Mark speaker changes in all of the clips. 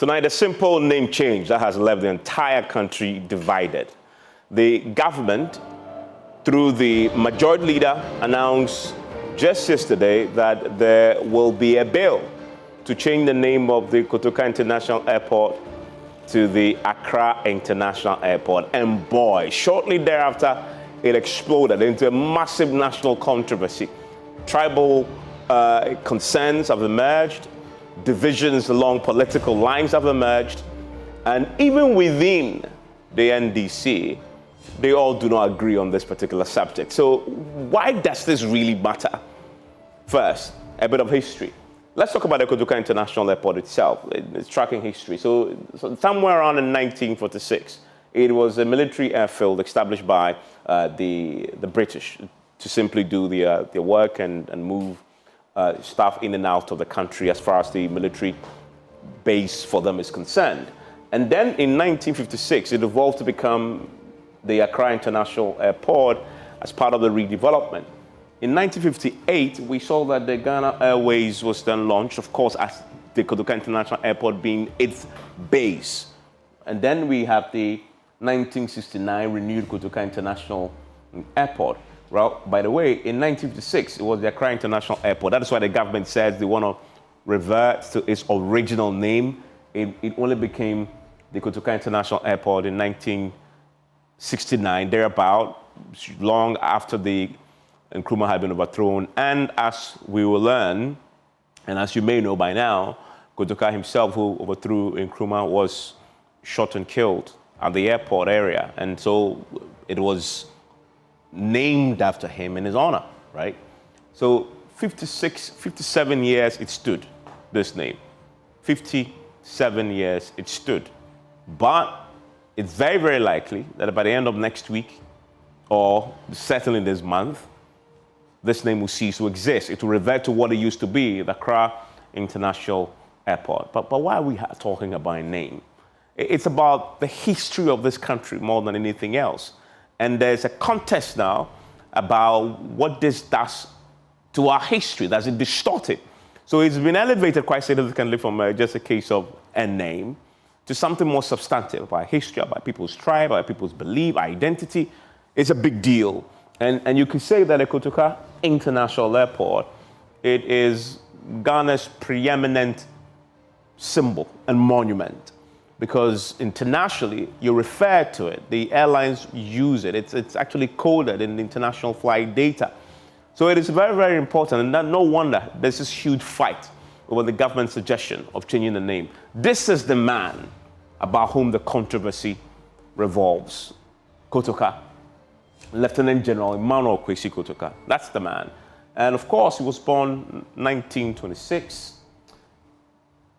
Speaker 1: Tonight, a simple name change that has left the entire country divided. The government, through the majority leader, announced just yesterday that there will be a bill to change the name of the Kotoka International Airport to the Accra International Airport. And boy, shortly thereafter, it exploded into a massive national controversy. Tribal concerns have emerged, divisions along political lines have emerged, and even within the NDC, they all do not agree on this particular subject. So why does this really matter? First, a bit of history. Let's talk about the Kotoka International Airport itself. It's tracking history. So somewhere around in 1946, it was a military airfield established by the British to simply do their work and move staff in and out of the country as far as the military base for them is concerned. And then in 1956, it evolved to become the Accra International Airport as part of the redevelopment. In 1958, we saw that the Ghana Airways was then launched, of course, as the Kotoka International Airport being its base. And then we have the 1969 renewed Kotoka International Airport. Well, by the way, in 1956, it was the Accra International Airport. That is why the government says they want to revert to its original name. It only became the Kotoka International Airport in 1969, thereabout, long after the Nkrumah had been overthrown. And as we will learn, and as you may know by now, Kotoka himself, who overthrew Nkrumah, was shot and killed at the airport area. And so it was named after him in his honor, right? So 57 years it stood, this name. 57 years it stood. But it's very, very likely that by the end of next week, or certainly this month, this name will cease to exist. It will revert to what it used to be, the Accra International Airport. But why are we talking about a name? It's about the history of this country more than anything else. And there's a contest now about what this does to our history. Does it distort it? So it's been elevated quite significantly from just a case of a name to something more substantive about history, about people's tribe, about people's belief, identity. It's a big deal. And you could say that the Kotoka International Airport, it is Ghana's preeminent symbol and monument, because internationally you refer to it. The airlines use it. It's actually coded in international flight data. So it is very, very important, and no wonder there's this huge fight over the government's suggestion of changing the name. This is the man about whom the controversy revolves. Kotoka. Lieutenant General Emmanuel Kwesi Kotoka. That's the man. And of course, he was born 1926.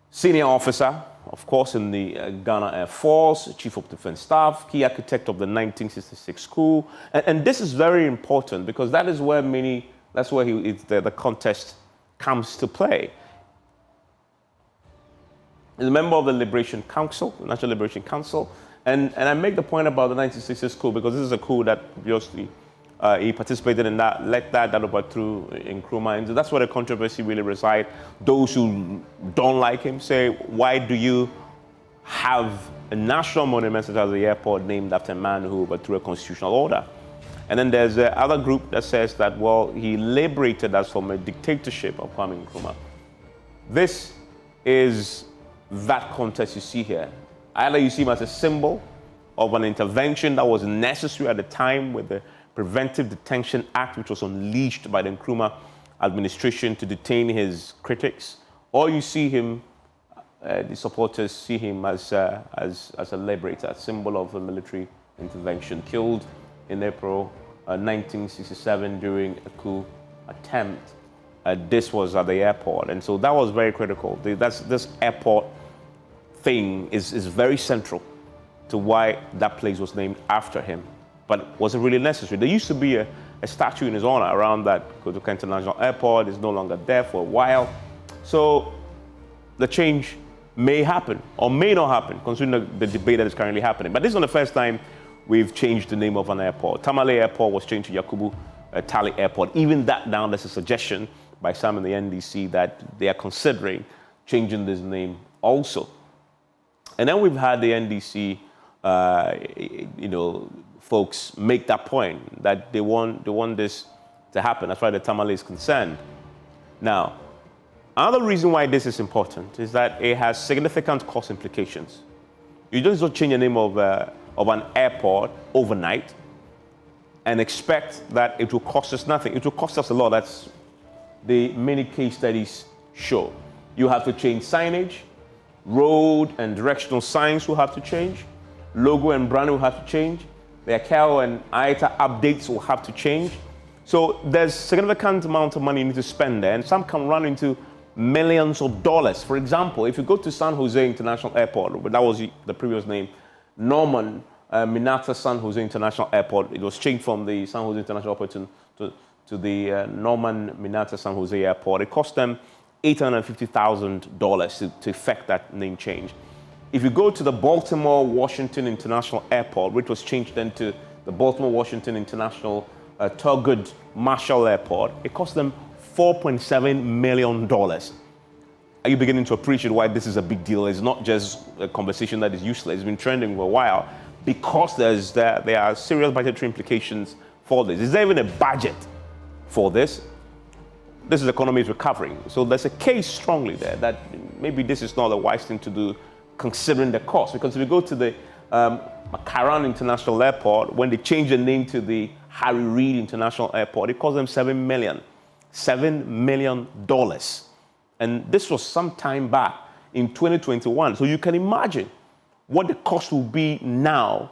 Speaker 1: Senior officer, of course, in the Ghana Air Force, Chief of Defense Staff, key architect of the 1966 coup. And this is very important because that is where the contest comes to play. He's a member of the Liberation Council, the National Liberation Council. And I make the point about the 1966 coup because this is a coup that obviously he participated in, that overthrew Nkrumah. And that's where the controversy really resides. Those who don't like him say, why do you have a national monument such as the airport named after a man who overthrew a constitutional order? And then there's the other group that says that, well, he liberated us from a dictatorship of Kwame Nkrumah. This is that contest you see here. Either you see him as a symbol of an intervention that was necessary at the time with the Preventive Detention Act, which was unleashed by the Nkrumah administration to detain his critics, or you see him, the supporters see him as a liberator, a symbol of a military intervention, killed in April 1967 during a coup attempt. This was at the airport, and so that was very critical. This airport thing is very central to why that place was named after him. But was it really necessary? There used to be a statue in his honor around that Kotoka International Airport. It's no longer there for a while. So the change may happen or may not happen, considering the debate that is currently happening. But this is not the first time we've changed the name of an airport. Tamale Airport was changed to Yakubu Tali Airport. Even that now, there's a suggestion by some in the NDC that they are considering changing this name also. And then we've had the NDC, folks make that point that they want this to happen. That's why the Tamale is concerned. Now, another reason why this is important is that it has significant cost implications. You don't just change the name of an airport overnight and expect that it will cost us nothing. It will cost us a lot. That's the many case studies show. You have to change signage, road and directional signs will have to change, logo and brand will have to change, the ACAO and IATA updates will have to change. So there's significant amount of money you need to spend there, and some can run into millions of dollars. For example, if you go to San Jose International Airport, that was the previous name, Norman Minata San Jose International Airport, it was changed from the San Jose International Airport to the Norman Minata San Jose Airport. It cost them $850,000 to effect that name change. If you go to the Baltimore Washington International Airport, which was changed then to the Baltimore Washington International Thurgood Marshall Airport, it cost them $4.7 million. Are you beginning to appreciate why this is a big deal? It's not just a conversation that is useless. It's been trending for a while because there are serious budgetary implications for this. Is there even a budget for this? This is economy is recovering. So there's a case strongly there that maybe this is not a wise thing to do considering the cost. Because if you go to the Caron International Airport, when they changed the name to the Harry Reid International Airport, it cost them $7 million. $7 million. And this was some time back in 2021. So you can imagine what the cost will be now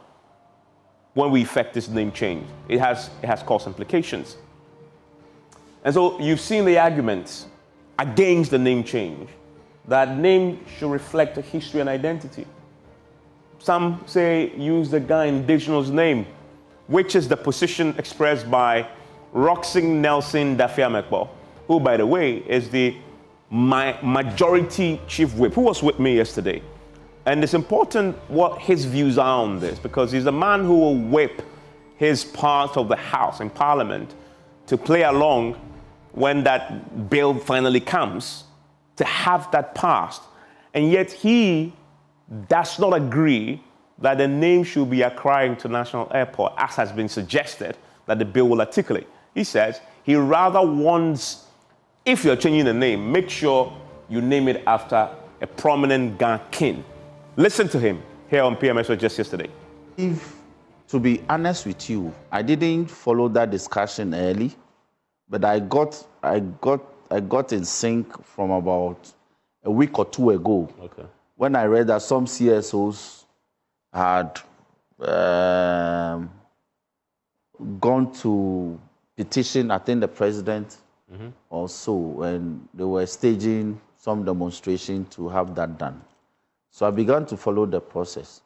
Speaker 1: when we effect this name change. It has cost implications. And so you've seen the arguments against the name change, that name should reflect a history and identity. Some say use the Ga indigenous name, which is the position expressed by Roxing Nelson Dafiamekbo, who, by the way, is the majority chief whip, who was with me yesterday. And it's important what his views are on this, because he's the man who will whip his part of the House in Parliament to play along when that bill finally comes, to have that passed. And yet he does not agree that the name should be Accra International Airport, as has been suggested that the bill will articulate. He says he rather wants, if you're changing the name, make sure you name it after a prominent Ga king. Listen to him here on PMS just yesterday.
Speaker 2: To be honest with you, I didn't follow that discussion early, but I got in sync from about a week or two ago.
Speaker 1: Okay.
Speaker 2: When I read that some CSOs had gone to petition, I think, the president also, and they were staging some demonstration to have that done. So I began to follow the process.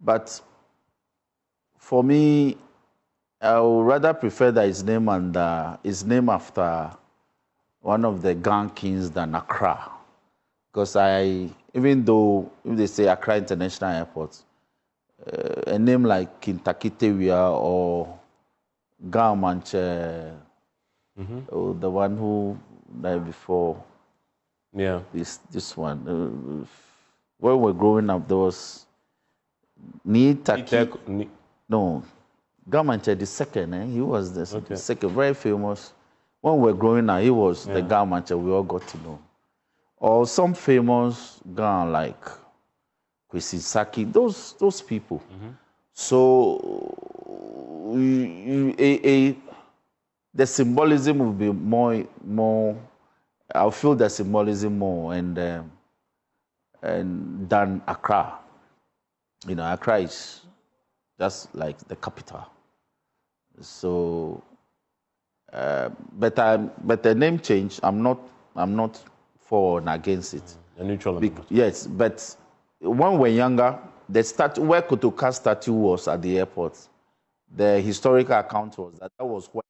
Speaker 2: But for me, I would rather prefer that it's named after one of the Ga kings than Accra. Because even though if they say Accra International Airport, a name like Kintakitewia or Ga Manche, or the one who died before,
Speaker 1: yeah,
Speaker 2: this one. When we were growing up, there was no, Ga Manche the second. He was the second, very famous. When we were growing up, he was the Ga Manche we all got to know. Or some famous Ga like Kwesi Saki, those people. So the symbolism will be more. I feel the symbolism more and than Accra. You know, Accra is just like the capital. So, but the name change, I'm not for and against it.
Speaker 1: A neutral.
Speaker 2: Yes, but when we're younger, where Kotoka statue was at the airport, the historical account was that was where.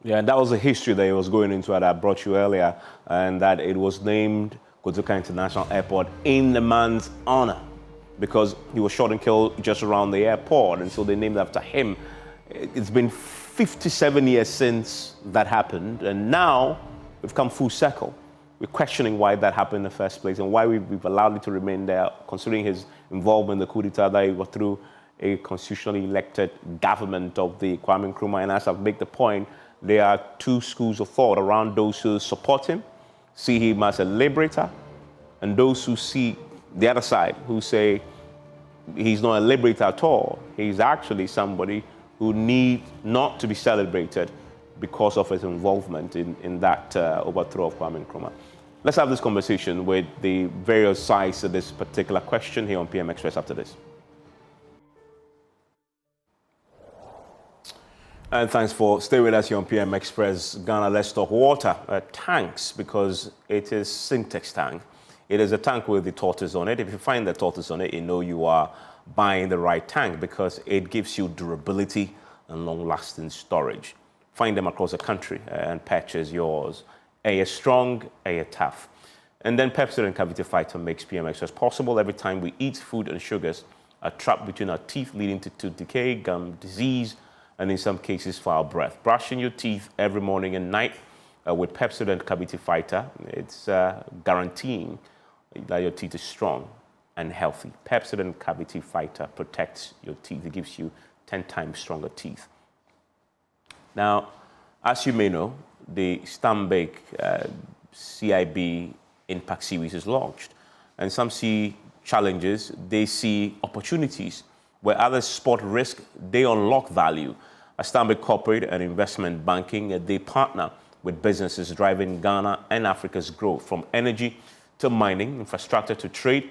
Speaker 1: Yeah, and that was the history that he was going into that I brought you earlier, and that it was named Kotoka International Airport in the man's honor because he was shot and killed just around the airport, and so they named after him. It's been 57 years since that happened, and now we've come full circle. we're questioning why that happened in the first place and why we've allowed it to remain there, considering his involvement in the coup d'etat that he was through a constitutionally elected government of the Kwame Nkrumah. And as I've made the point, there are two schools of thought around those who support him, see him as a liberator, and those who see the other side, who say he's not a liberator at all. He's actually somebody who needs not to be celebrated because of his involvement in that overthrow of Kwame Nkrumah. Let's have this conversation with the various sides of this particular question here on PM Express after this. And thanks for staying with us here on PM Express. Ghana, let's talk water. Tanks, because it is Syntex tank. It is a tank with the tortoise on it. If you find the tortoise on it, you know you are buying the right tank because it gives you durability and long-lasting storage. Find them across the country and purchase yours. A strong, A tough. And then Pepsodent Cavity Fighter makes PM Express possible. Every time we eat, food and sugars are trapped between our teeth, leading to tooth decay, gum disease, and in some cases foul breath. Brushing your teeth every morning and night with Pepsodent Cavity Fighter, it's guaranteeing that your teeth is strong and healthy. Pepsodent Cavity Fighter protects your teeth. It gives you 10 times stronger teeth. Now, as you may know, the Stanbic CIB Impact Series is launched. And some see challenges, they see opportunities. Where others spot risk, they unlock value. At Stanbic Corporate and Investment Banking, they partner with businesses driving Ghana and Africa's growth, from energy to mining, infrastructure to trade,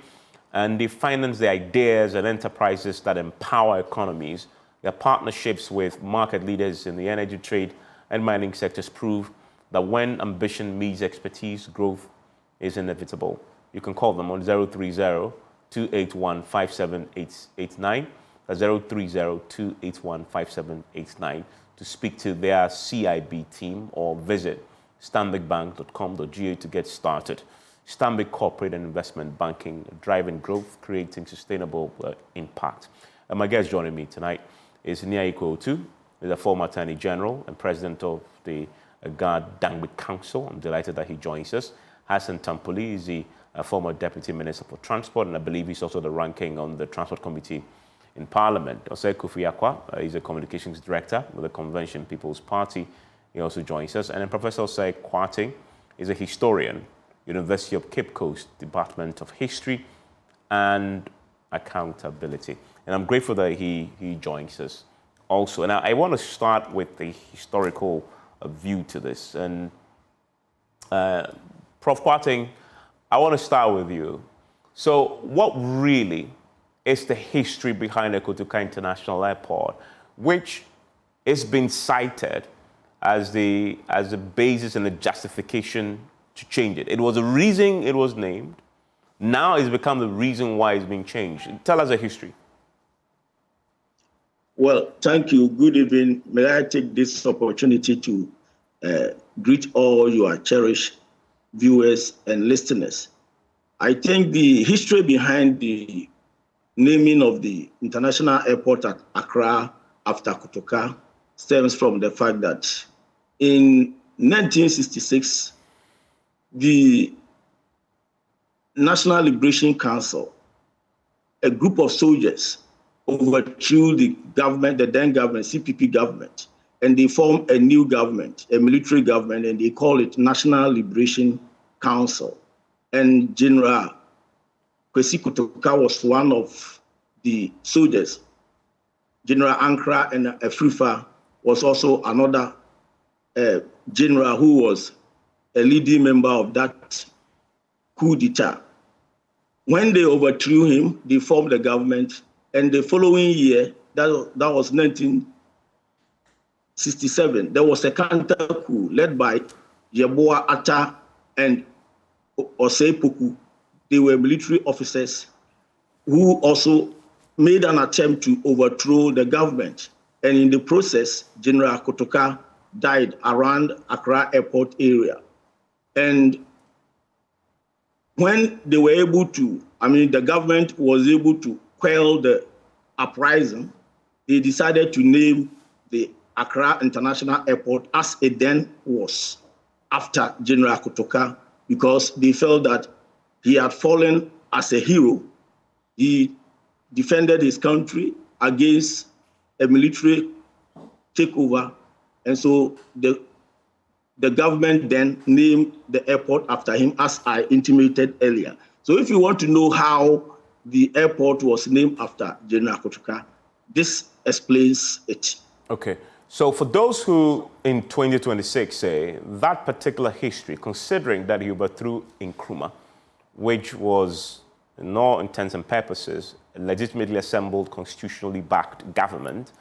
Speaker 1: and they finance the ideas and enterprises that empower economies. Their partnerships with market leaders in the energy, trade, and mining sectors prove that when ambition meets expertise, growth is inevitable. You can call them on 030-281-57889, 030-281-5789 to speak to their CIB team, or visit stanbicbank.com.ga to get started. Stanbic Corporate and Investment Banking, driving growth, creating sustainable impact. And my guest joining me tonight is Nia Iko-Otu, is a former Attorney General and President of the Ghana Dangbi Council. I'm delighted that he joins us. Hassan Tampoli is the former Deputy Minister for Transport, and I believe he's also the ranking on the Transport Committee in Parliament. Osei Kofi-Akwa is a Communications Director with the Convention People's Party. He also joins us. And then Professor Osei Kwarteng is a historian, University of Cape Coast, Department of History and Accountability. And I'm grateful that he joins us also. And I want to start with the historical view to this. And Prof. Kwarteng, I want to start with you. So what really is the history behind the Kotoka International Airport, which is being cited as the basis and the justification to change it? It was a reason it was named. Now it's become the reason why it's being changed. Tell us the history.
Speaker 3: Well, thank you. Good evening. May I take this opportunity to greet all your cherished viewers and listeners. I think the history behind the naming of the international airport at Accra after Kotoka stems from the fact that in 1966, the National Liberation Council, a group of soldiers, overthrew the government, the then government, CPP government, and they formed a new government, a military government, and they call it National Liberation Council. And General Kwesi Kotoka was one of the soldiers. General Ankara and Afrifa was also another general who was a leading member of that coup d'etat. When they overthrew him, they formed a government, and the following year, that was 1967, there was a counter coup led by Yeboah Atta and Osei Poku. They were military officers who also made an attempt to overthrow the government. And in the process, General Kotoka died around Accra Airport area. And when they were able to, the government was able to quell the uprising, they decided to name the Accra International Airport as it then was, after General Kotoka, because they felt that he had fallen as a hero. He defended his country against a military takeover, and so the government then named the airport after him, as I intimated earlier. So if you want to know how the airport was named after General Kotoka, this explains it.
Speaker 1: Okay. So for those who in 2026 say that particular history, considering that you overthrew Nkrumah, which was, in all intents and purposes, a legitimately assembled, constitutionally backed government,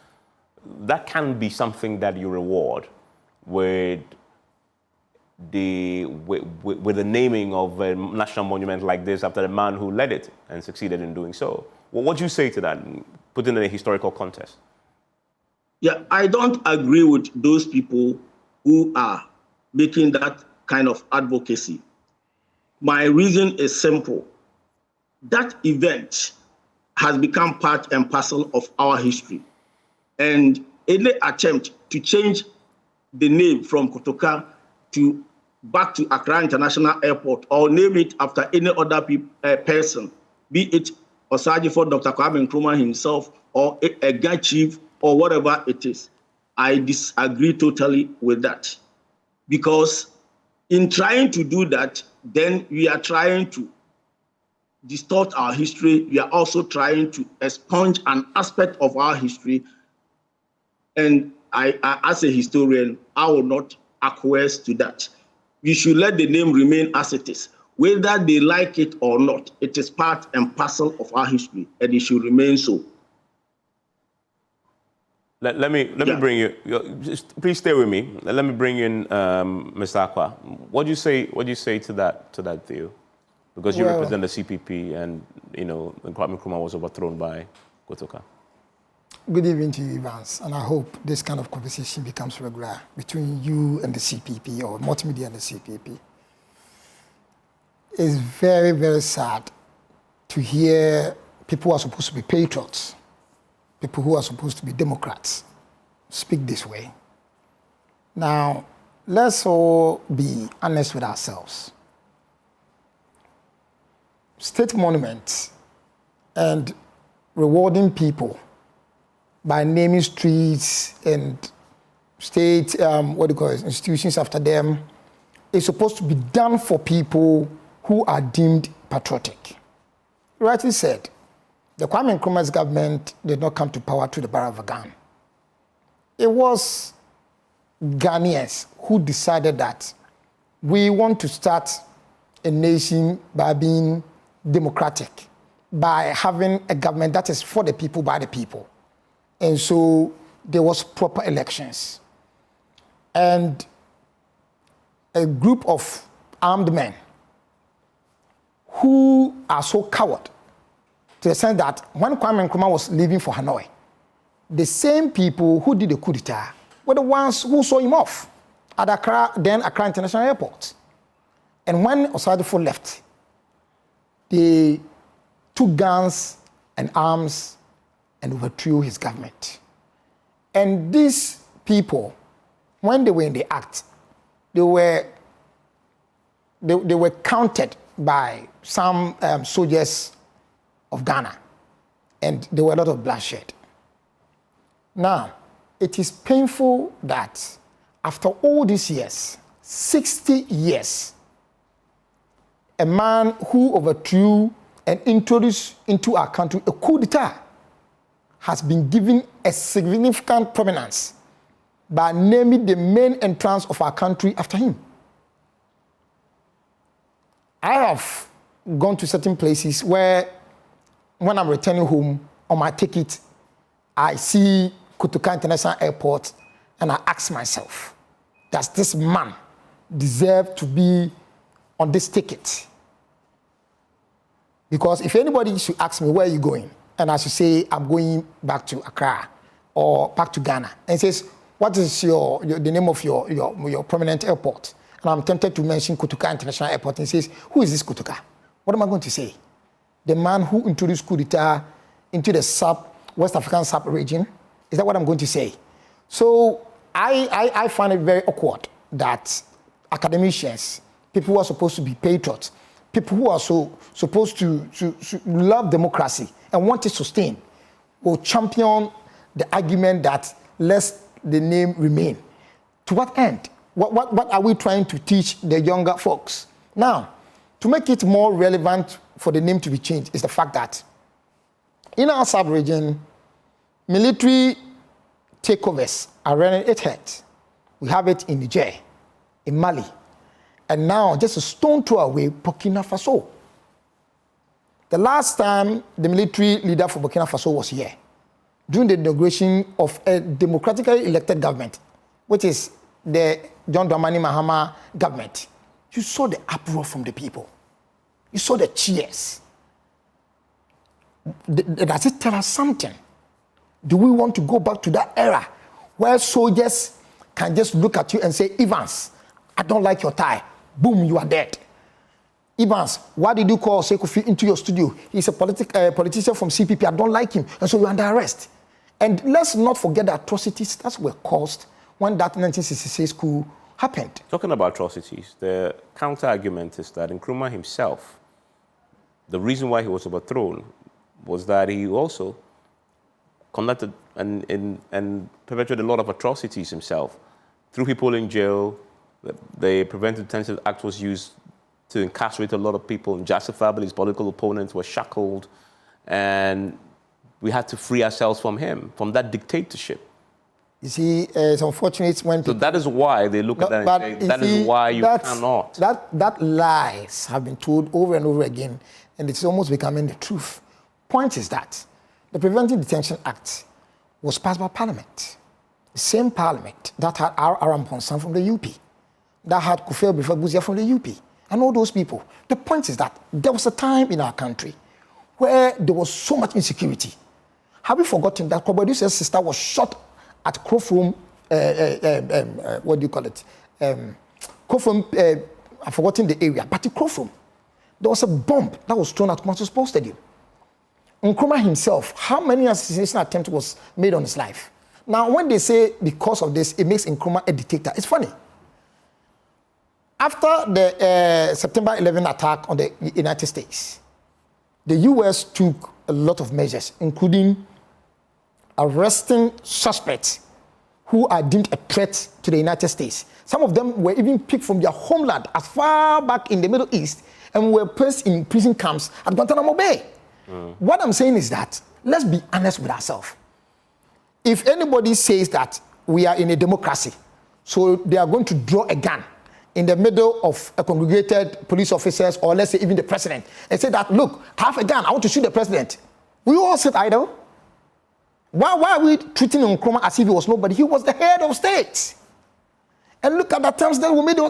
Speaker 1: that can be something that you reward with the naming of a national monument like this after the man who led it and succeeded in doing so. Well, what do you say to that, put it in a historical context?
Speaker 3: Yeah, I don't agree with those people who are making that kind of advocacy. My reason is simple. That event has become part and parcel of our history. And any attempt to change the name from Kotoka back to Accra International Airport or name it after any other person, be it Osajifo Dr. Kwame Nkrumah himself or a Ga chief or whatever it is, I disagree totally with that. Because in trying to do that, then we are trying to distort our history. We are also trying to expunge an aspect of our history. And I as a historian, I will not acquiesce to that. We should let the name remain as it is. Whether they like it or not, it is part and parcel of our history, and it should remain so.
Speaker 1: Let me bring you. Please stay with me. Let me bring in Mr. Akwa. What do you say to that view? Because you represent the CPP, and Kwame Nkrumah was overthrown by Kotoka.
Speaker 4: Good evening to you, Evans, and I hope this kind of conversation becomes regular between you and the CPP, or multimedia and the CPP. It's very, very sad to hear people who are supposed to be patriots, people who are supposed to be Democrats, speak this way. Now, let's all be honest with ourselves. State monuments and rewarding people by naming streets and state, institutions after them, is supposed to be done for people who are deemed patriotic. You rightly said, the Kwame Nkrumah's government did not come to power through the barrel of a gun. It was Ghanaians who decided that we want to start a nation by being democratic, by having a government that is for the people, by the people. And so there was proper elections. And a group of armed men who are so coward to the sense that when Kwame Nkrumah was leaving for Hanoi, the same people who did the coup d'etat were the ones who saw him off at Accra International Airport. And when Osadifo left, they took guns and arms and overthrew his government. And these people, when they were in the act, they were counted by some soldiers of Ghana, and there were a lot of bloodshed. Now, it is painful that after all these years, 60 years, a man who overthrew and introduced into our country a coup d'etat has been given a significant prominence by naming the main entrance of our country after him. I have gone to certain places where, when I'm returning home on my ticket, I see Kotoka International Airport, and I ask myself, does this man deserve to be on this ticket? Because if anybody should ask me, where are you going? And I should say, I'm going back to Accra or back to Ghana. And he says, what is the name of your prominent airport? And I'm tempted to mention Kotoka International Airport. And he says, who is this Kotoka? What am I going to say? The man who introduced coup d'etat into the West African sub-region? Is that what I'm going to say? So I find it very awkward that academicians people who are supposed to be patriots, people who are supposed to love democracy and want it sustained, will champion the argument that lets the name remain. To what end? What are we trying to teach the younger folks? Now, to make it more relevant for the name to be changed is the fact that in our sub-region, military takeovers are running its head. We have it in Niger, in Mali, and now just a stone throw away, Burkina Faso. The last time the military leader for Burkina Faso was here, during the inauguration of a democratically elected government, which is the John Dramani Mahama government, you saw the uproar from the people. You saw the cheers. Does it tell us something? Do we want to go back to that era where soldiers can just look at you and say, Evans, I don't like your tie. Boom, you are dead. Evans, why did you call Sekou into your studio? He's a politician from CPP. I don't like him. And so you're under arrest. And let's not forget the atrocities that were caused when that 1966 coup happened.
Speaker 1: Talking about atrocities, the counter-argument is that Nkrumah himself, the reason why he was overthrown was that he also conducted and perpetrated a lot of atrocities himself. Threw people in jail. The Preventive Detention Act was used to incarcerate a lot of people, unjustifiably. His political opponents were shackled, and we had to free ourselves from him, from that dictatorship.
Speaker 4: You see, it's unfortunate when people...
Speaker 1: So that is why they look at that and say, that is why you cannot.
Speaker 4: That lies have been told over and over again, and it's almost becoming the truth. Point is that the Preventive Detention Act was passed by Parliament. The same Parliament that had Aram Ponsan from the UP, that had Kufel Bifaguzia from the UP, and all those people. The point is that there was a time in our country where there was so much insecurity. Have you forgotten that Kobodu's sister was shot at Krofrom, what do you call it? Krofrom, I've forgotten the area, but in Krofrom, there was a bomb that was thrown at Kumasi Sports Stadium. Nkrumah himself, how many assassination attempts was made on his life? Now, when they say because of this, it makes Nkrumah a dictator, it's funny. After the September 11 attack on the United States, the US took a lot of measures, including arresting suspects who are deemed a threat to the United States. Some of them were even picked from their homeland as far back in the Middle East and were placed in prison camps at Guantanamo Bay. What I'm saying is that, let's be honest with ourselves. If anybody says that we are in a democracy, so they are going to draw a gun in the middle of a congregated police officers, or let's say even the president, and say that, look, I have a gun, I want to shoot the president. We all sit idle. Why are we treating Nkrumah as if he was nobody? He was the head of state. And look at the terms that were made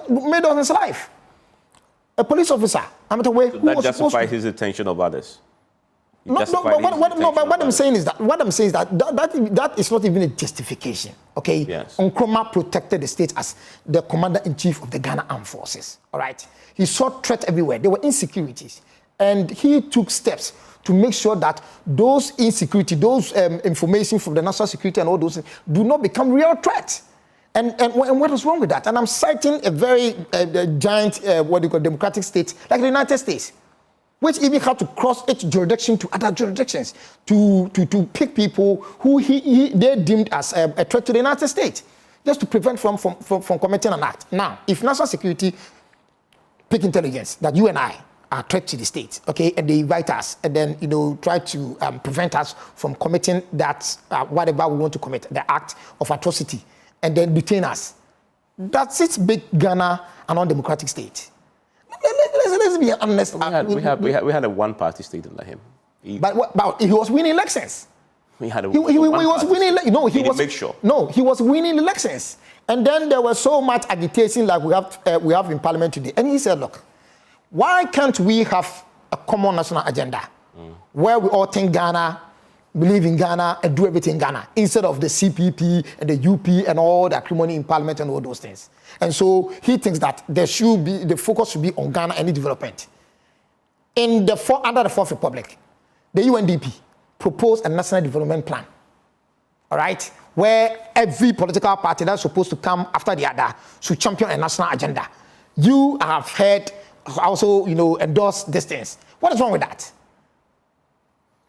Speaker 4: on his life. A police officer,
Speaker 1: so that justifies his detention of others.
Speaker 4: What I'm saying is that that is not even a justification. Okay,
Speaker 1: yes.
Speaker 4: Nkrumah protected the state as the commander-in-chief of the Ghana Armed Forces. All right, he saw threats everywhere. There were insecurities, and he took steps to make sure that those insecurity, those information from the national security and all those things do not become real threats. And what is wrong with that? And I'm citing a very giant, democratic state like the United States, which even had to cross its jurisdiction to other jurisdictions to pick people who they deemed as a threat to the United States, just to prevent from committing an act. Now, if national security pick intelligence that you and I are a threat to the state, okay, and they invite us and then try to prevent us from committing that whatever we want to commit, the act of atrocity, and then detain us, that's its big Ghana an undemocratic state. Let's be honest.
Speaker 1: We had a one-party state under him.
Speaker 4: But he was winning elections.
Speaker 1: He
Speaker 4: was winning. No, he was.
Speaker 1: Make sure.
Speaker 4: No, he was winning elections. And then there was so much agitation like we have in Parliament today. And he said, look, why can't we have a common national agenda where we all think Ghana, believe in Ghana, and do everything in Ghana, instead of the CPP and the UP and all the acrimony in Parliament and all those things. And so he thinks that the focus should be on Ghana and its development. Under the Fourth Republic, the UNDP proposed a national development plan, all right, where every political party that's supposed to come after the other should champion a national agenda. You have heard also, endorse this things. What is wrong with that?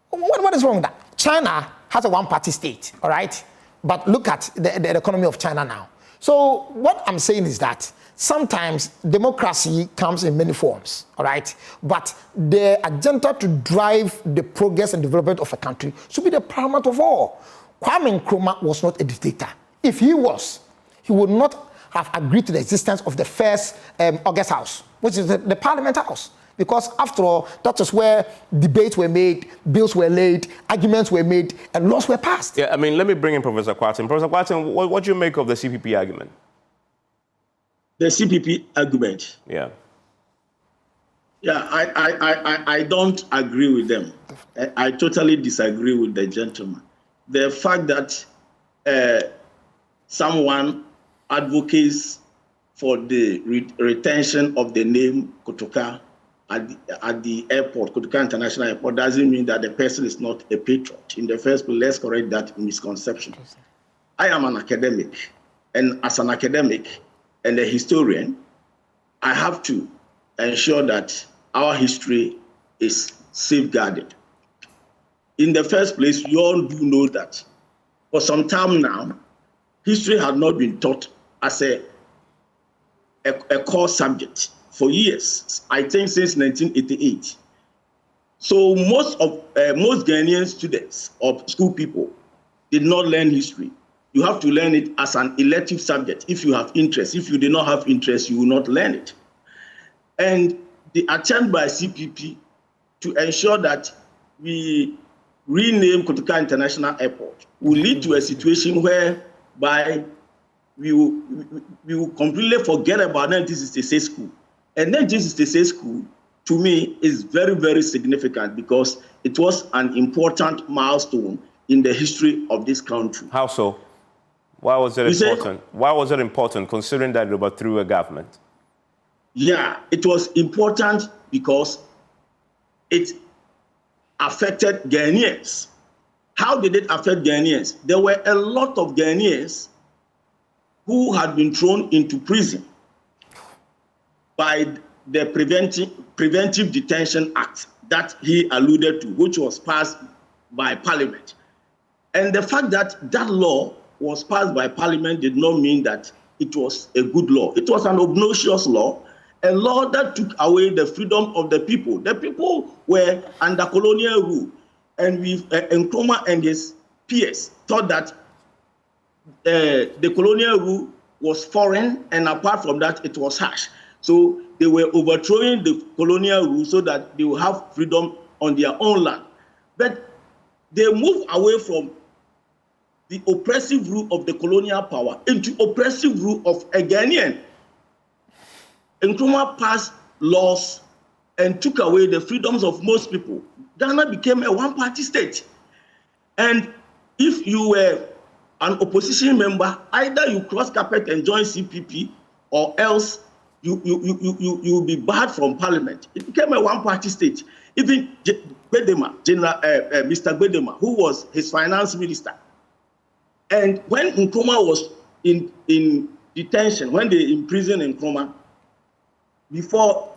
Speaker 4: What is wrong with that? China has a one-party state, all right? But look at the economy of China now. So what I'm saying is that sometimes democracy comes in many forms, all right? But the agenda to drive the progress and development of a country should be the paramount of all. Kwame Nkrumah was not a dictator. If he was, he would not have agreed to the existence of the first August House, which is the Parliament House. Because after all, that is where debates were made, bills were laid, arguments were made, and laws were passed.
Speaker 1: Yeah, I mean, let me bring in Professor Kwarteng. Professor Kwarteng, what do you make of the CPP argument?
Speaker 3: The CPP argument?
Speaker 1: Yeah.
Speaker 3: Yeah, I don't agree with them. I totally disagree with the gentleman. The fact that someone advocates for the retention of the name Kotoka at the airport, Kotoka International Airport, doesn't mean that the person is not a patriot. In the first place, let's correct that misconception. I am an academic, and as an academic and a historian, I have to ensure that our history is safeguarded. In the first place, you all do know that for some time now, history had not been taught as a core subject for years, I think since 1988. So most Ghanaian students or school people did not learn history. You have to learn it as an elective subject if you have interest. If you do not have interest, you will not learn it. And the attempt by CPP to ensure that we rename Kotoka International Airport will lead to a situation whereby we will completely forget about 1966 school. And 1966 school, to me, is very, very significant because it was an important milestone in the history of this country.
Speaker 1: How so? Why was it important? Why was it important, considering that it overthrew a government?
Speaker 3: Yeah, it was important because it affected Ghanaians. How did it affect Ghanaians? There were a lot of Ghanaians who had been thrown into prison by the Preventive Detention Act that he alluded to, which was passed by Parliament. And the fact that that law was passed by Parliament did not mean that it was a good law. It was an obnoxious law, a law that took away the freedom of the people. The people were under colonial rule, and Nkrumah and his peers thought that the colonial rule was foreign, and apart from that, it was harsh. So they were overthrowing the colonial rule so that they will have freedom on their own land. But they moved away from the oppressive rule of the colonial power into oppressive rule of a Ghanaian. Nkrumah passed laws and took away the freedoms of most people. Ghana became a one-party state. And if you were an opposition member, either you cross carpet and join CPP, or else you will be barred from Parliament. It became a one-party state. Even Gbedema, Mr. Gbedema, who was his finance minister, and when Nkrumah was in detention, when they imprisoned Nkrumah before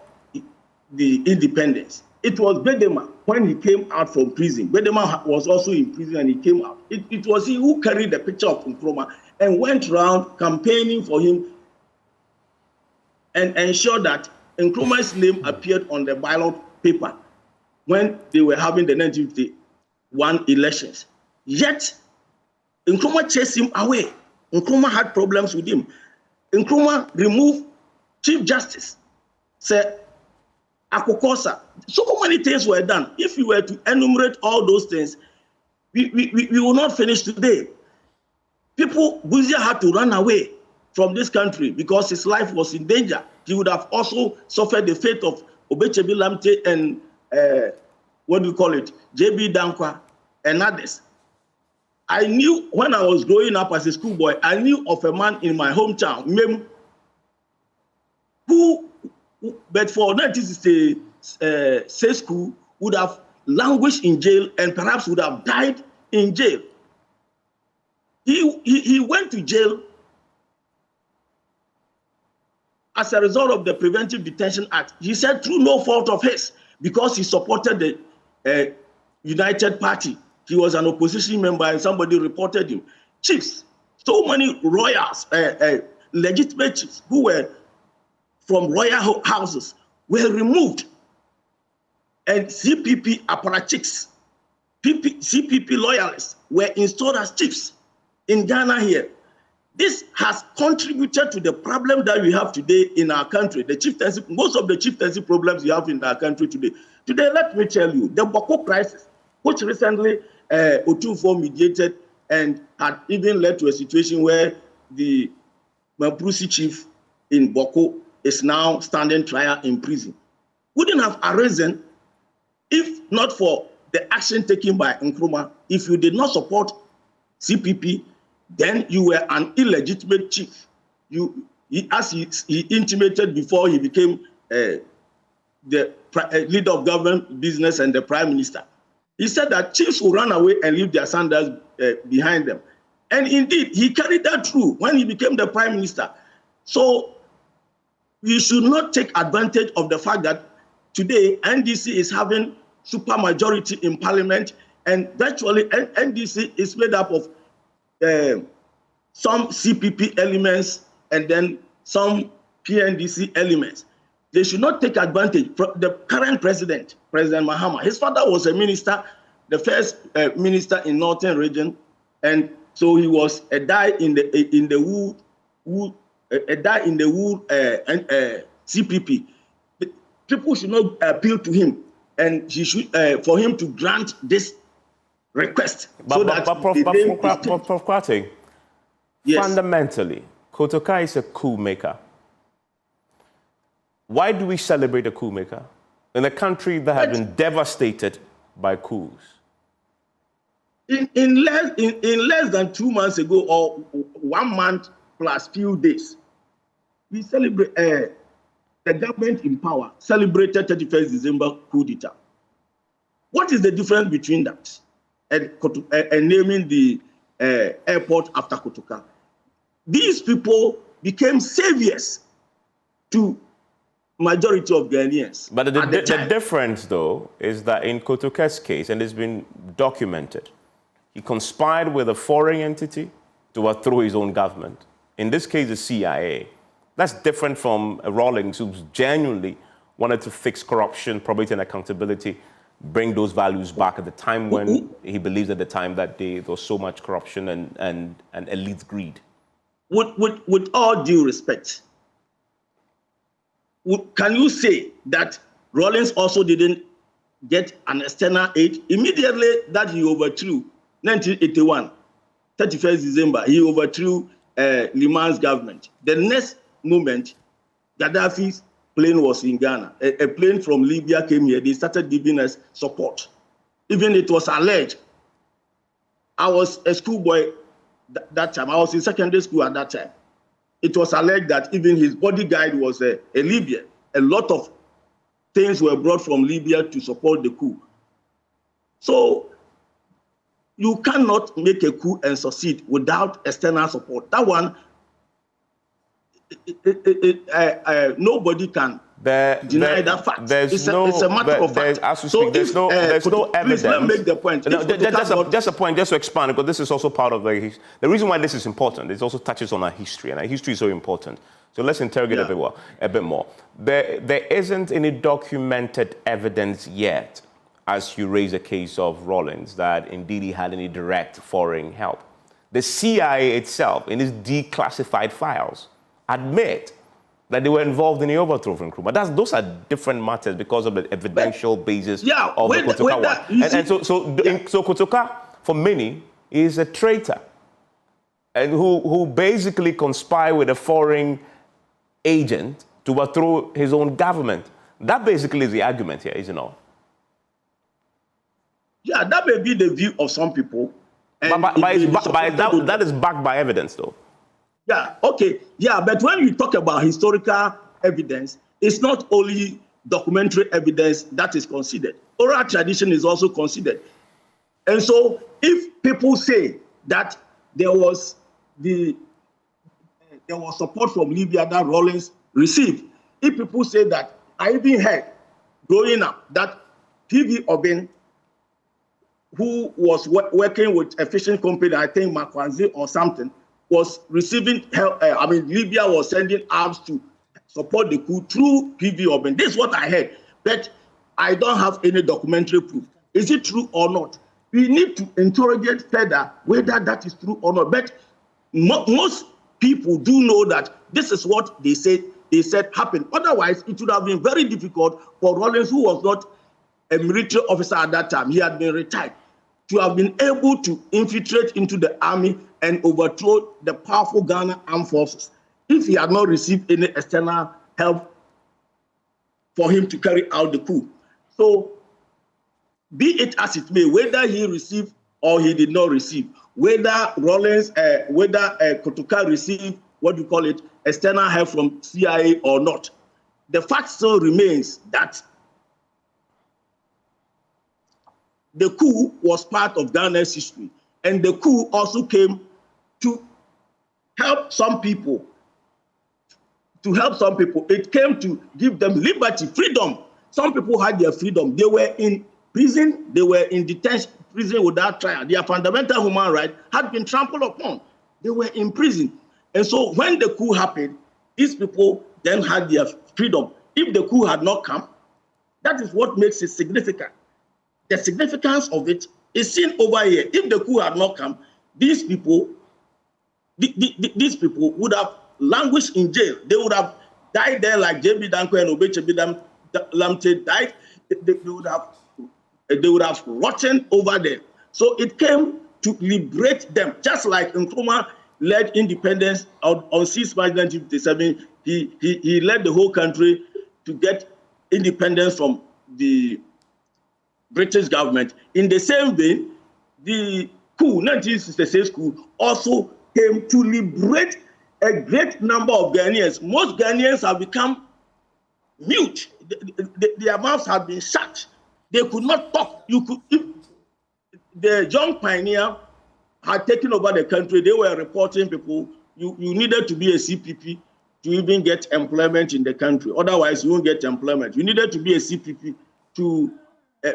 Speaker 3: the independence, it was Gbedema when he came out from prison. Gbedema was also in prison and he came out. It was he who carried the picture of Nkrumah and went around campaigning for him and ensured that Nkrumah's name appeared on the ballot paper when they were having the 1951 elections. Yet, Nkrumah chased him away. Nkrumah had problems with him. Nkrumah removed Chief Justice, said, Akokosa. So many things were done. If you were to enumerate all those things, we will not finish today. People, Buzia had to run away from this country because his life was in danger. He would have also suffered the fate of Obechebi Lamte and J.B. Dankwa and others. I knew when I was growing up as a schoolboy, I knew of a man in my hometown, Mem, who, but for 1966 school, would have languished in jail and perhaps would have died in jail. He went to jail as a result of the Preventive Detention Act, he said through no fault of his, because he supported the United Party. He was an opposition member and somebody reported him. Chiefs, so many royals, legitimate chiefs who were from royal houses were removed. And CPP apparatchiks, CPP loyalists were installed as chiefs in Ghana here. This has contributed to the problem that we have today in our country. The chieftaincy, most of the chieftaincy problems we have in our country today. Today, let me tell you, the Boko crisis, which recently Otunfo mediated and had even led to a situation where the Mamprusi chief in Boko is now standing trial in prison, wouldn't have arisen if not for the action taken by Nkrumah. If you did not support CPP, then you were an illegitimate chief. As he intimated before he became the leader of government business and the prime minister. He said that chiefs will run away and leave their sandals behind them. And indeed, he carried that through when he became the prime minister. So we should not take advantage of the fact that today NDC is having supermajority in parliament, and virtually NDC is made up of some CPP elements and then some PNDC elements. They should not take advantage. The current president, President Mahama, his father was a minister, the first minister in Northern Region, and so he was a die in the wood CPP. People should not appeal to him, and he should for him to grant this request.
Speaker 1: Prof. Kwate, yes. Fundamentally, Kotoka is a coup maker. Why do we celebrate a coup maker in a country that has been devastated by coups?
Speaker 3: In less than 2 months ago, or 1 month plus few days, we celebrate the government in power celebrated 31st December coup d'etat. What is the difference between that and naming the airport after Kotoka? These people became saviors to majority of Ghanaians.
Speaker 1: But the difference, though, is that in Kotoka's case, and it's been documented, he conspired with a foreign entity to overthrow his own government. In this case, the CIA. That's different from Rawlings, who genuinely wanted to fix corruption, probity, and accountability, bring those values back at the time when he believes at the time that there was so much corruption and elite greed.
Speaker 3: With all due respect, can you say that Rawlings also didn't get an external aid? Immediately that he overthrew, 1981, 31st December, he overthrew Liman's government. The next moment, Gaddafi's plane was in Ghana. A plane from Libya came here. They started giving us support. Even it was alleged. I was a schoolboy that time. I was in secondary school at that time. It was alleged that even his bodyguard was a Libyan. A lot of things were brought from Libya to support the coup. So you cannot make a coup and succeed without external support. That one, nobody can deny that fact. It's a matter of fact. There's no evidence. Please let me make the point.
Speaker 1: Just a point, just to expand, because this is also part of the reason why this is important. It also touches on our history, and our history is so important. So let's interrogate a bit more. There isn't any documented evidence yet, as you raise a case of Rawlings, that indeed he had any direct foreign help. The CIA itself, in its declassified files, admit that they were involved in the overthrow of Nkrumah. Those are different matters because of the evidential basis of the Kotoka one. So Kotoka, for many, is a traitor, and who basically conspired with a foreign agent to overthrow his own government. That basically is the argument here, isn't it?
Speaker 3: Yeah, that may be the view of some people.
Speaker 1: That is backed by evidence, though.
Speaker 3: Yeah, okay. Yeah, but when you talk about historical evidence, it's not only documentary evidence that is considered. Oral tradition is also considered. And so if people say that there was support from Libya that Rawlings received. If people say that, I even heard growing up that PV Obin, who was working with a fishing company, I think Makwanzi or something, was receiving help. Libya was sending arms to support the coup through PV Obin. This is what I heard, but I don't have any documentary proof. Is it true or not? We need to interrogate further whether that is true or not. But most people do know that this is what they said happened. Otherwise, it would have been very difficult for Rawlings, who was not a military officer at that time, he had been retired, to have been able to infiltrate into the army and overthrow the powerful Ghana armed forces if he had not received any external help for him to carry out the coup. So, be it as it may, whether he received or he did not receive, whether Rawlings, Kotoka received, external help from CIA or not, the fact still remains that the coup was part of Ghana's history, and the coup also came to help some people. It came to give them liberty, freedom. Some people had their freedom. They were in prison, they were in detention, prison without trial. Their fundamental human right had been trampled upon. They were in prison. And so when the coup happened, these people then had their freedom. If the coup had not come, that is what makes it significant. The significance of it is seen over here. If the coup had not come, these people would have languished in jail. They would have died there like J.B. Danko and Obeche Lamte died. They would have rotten over there. So it came to liberate them, just like Nkrumah led independence on 6 March 1957. He led the whole country to get independence from the British government. In the same vein, the coup, 1966 coup, also came to liberate a great number of Ghanaians. Most Ghanaians have become mute. Their mouths have been shut. They could not talk. If the young pioneer had taken over the country, they were reporting people, you needed to be a CPP to even get employment in the country. Otherwise, you won't get employment. You needed to be a CPP to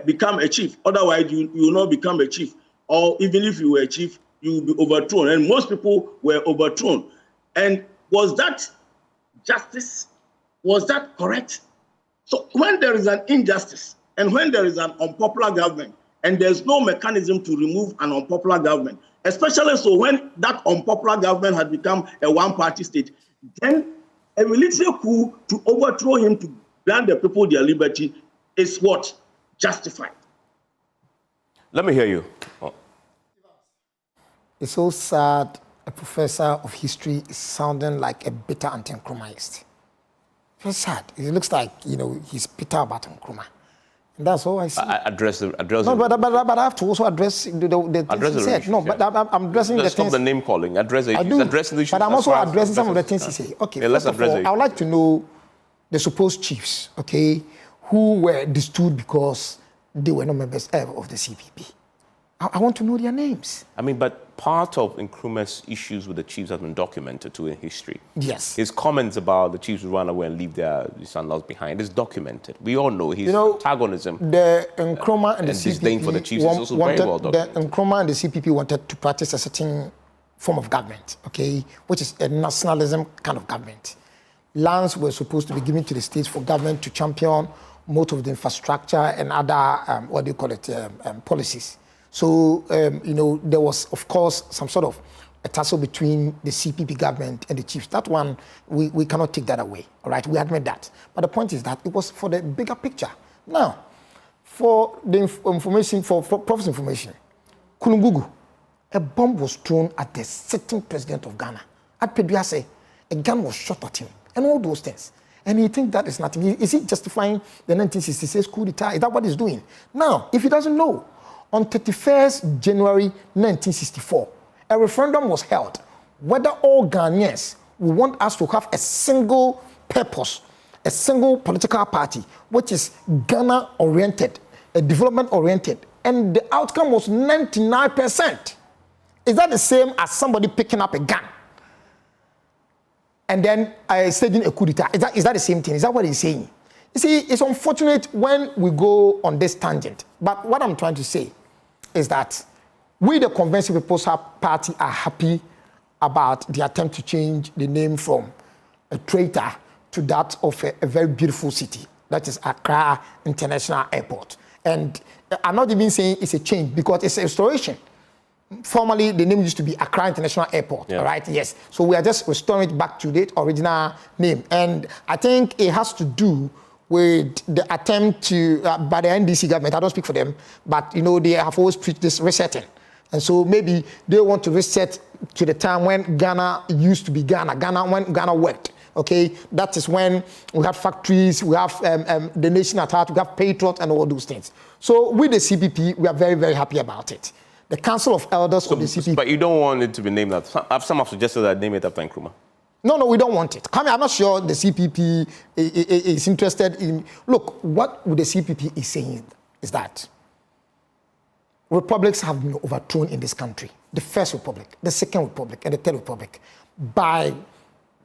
Speaker 3: become a chief. Otherwise, you will not become a chief. Or even if you were a chief, you will be overthrown. And most people were overthrown. And was that justice? Was that correct? So when there is an injustice and when there is an unpopular government and there's no mechanism to remove an unpopular government, especially so when that unpopular government had become a one-party state, then a military coup to overthrow him, to grant the people their liberty, is what? Justified.
Speaker 1: Let me hear you. Oh.
Speaker 4: It's so sad a professor of history is sounding like a bitter anti-Nkrumahist. Very sad. It looks like, he's bitter about Nkrumah. And that's all I see.
Speaker 1: Address
Speaker 4: no, but I have to also address the things he said. No, but I'm addressing the things.
Speaker 1: Stop the name calling. Address the issues.
Speaker 4: I do,
Speaker 1: addressing the issues.
Speaker 4: But I'm also addressing some of the things he said. Okay,
Speaker 1: let's address it.
Speaker 4: I would like to know the supposed chiefs, okay, who were destood because they were not members of the CPP. I want to know their names.
Speaker 1: I mean, but part of Nkrumah's issues with the chiefs has been documented too in history.
Speaker 4: Yes.
Speaker 1: His comments about the chiefs who run away and leave their son-in-laws behind is documented. We all know his antagonism.
Speaker 4: The Nkrumah and the
Speaker 1: disdain
Speaker 4: CPP
Speaker 1: for the chiefs is also very well documented.
Speaker 4: The Nkrumah and the CPP wanted to practice a certain form of government, okay, which is a nationalism kind of government. Lands were supposed to be given to the states for government to champion most of the infrastructure and other, policies. So, there was, of course, some sort of a tussle between the CPP government and the chiefs. That one, we cannot take that away, all right? We admit that. But the point is that it was for the bigger picture. Now, for the information, for Prof's information, Kulungugu, a bomb was thrown at the sitting president of Ghana. At Peduase, a gun was shot at him, and all those things. And he thinks that is nothing. Is he justifying the 1966 coup d'etat? Is that what he's doing? Now, if he doesn't know, on 31st January 1964, a referendum was held whether all Ghanaians will want us to have a single purpose, a single political party, which is Ghana-oriented, development-oriented, and the outcome was 99%. Is that the same as somebody picking up a gun? and then staging a coup d'etat. Is that the same thing? Is that what he's saying? You see, it's unfortunate when we go on this tangent. But what I'm trying to say is that we, the Convention People's Party, are happy about the attempt to change the name from a traitor to that of a very beautiful city. That is Accra International Airport. And I'm not even saying it's a change because it's a restoration. Formerly, the name used to be Accra International Airport, all right? Yes. So we are just restoring it back to the original name. And I think it has to do with the attempt to, by the NDC government, I don't speak for them, but, you know, they have always preached this resetting. And so maybe they want to reset to the time when Ghana used to be Ghana, when Ghana worked. Okay, that is when we have factories, we have the nation at heart, we have patriots and all those things. So with the CPP, we are very, very happy about it. The Council of Elders of the CPP.
Speaker 1: But you don't want it to be named after, some have suggested that name it after Nkrumah. No,
Speaker 4: we don't want it. I'm not sure the CPP is interested in, look, what the CPP is saying is that republics have been overthrown in this country. The First Republic, the Second Republic, and the Third Republic by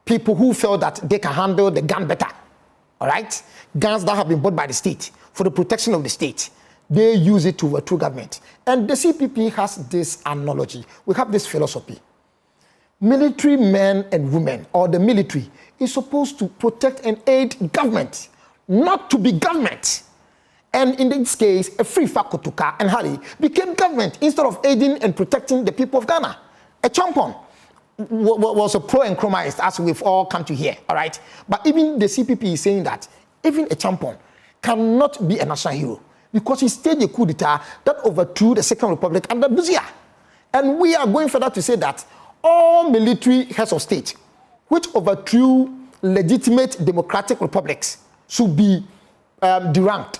Speaker 4: people who felt that they can handle the gun better, all right? Guns that have been bought by the state for the protection of the state. They use it to overthrow government. And the CPP has this analogy. We have this philosophy. Military men and women, or the military, is supposed to protect and aid government, not to be government. And in this case, a free Kotoka and Hari became government instead of aiding and protecting the people of Ghana. A champion was a pro-Nkrumahist, as we've all come to hear, all right? But even the CPP is saying that even a champion cannot be a national hero because he staged a coup d'etat that overthrew the Second Republic under Buzia. And we are going further to say that all military heads of state which overthrew legitimate democratic republics should be deranked.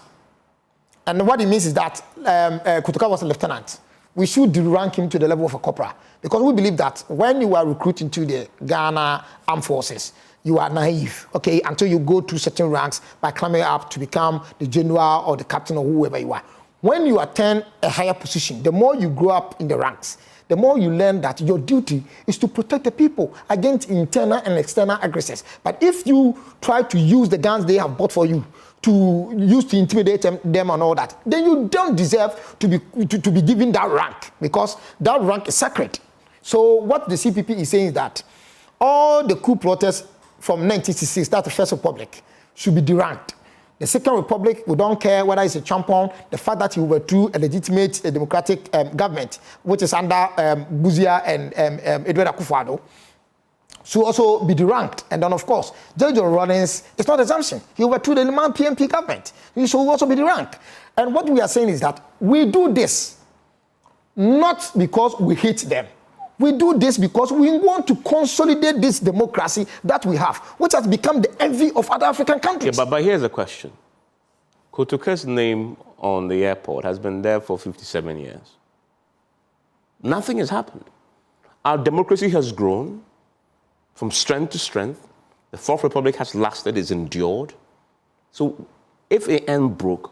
Speaker 4: And what it means is that Kotoka was a lieutenant. We should derank him to the level of a corporal. Because we believe that when you are recruiting to the Ghana Armed Forces, you are naive, okay, until you go through certain ranks by climbing up to become the general or the captain or whoever you are. When you attain a higher position, the more you grow up in the ranks, the more you learn that your duty is to protect the people against internal and external aggressors. But if you try to use the guns they have bought for you to use to intimidate them and all that, then you don't deserve to be given that rank because that rank is sacred. So what the CPP is saying is that all the coup plotters from 1966, that's the First Republic, should be deranked. The Second Republic, we don't care whether it's a champion, the fact that he overthrew a legitimate democratic government, which is under Buzia and Edward Akufo-Addo, should also be deranked. And then, of course, George Rawlings, it's not assumption. He overthrew the Liman PMP government. He should also be deranked. And what we are saying is that we do this not because we hate them. We do this because we want to consolidate this democracy that we have, which has become the envy of other African countries.
Speaker 1: Yeah, but here's a question. Kotoka's name on the airport has been there for 57 years. Nothing has happened. Our democracy has grown from strength to strength. The Fourth Republic has lasted, it's endured. So if it ain't broke,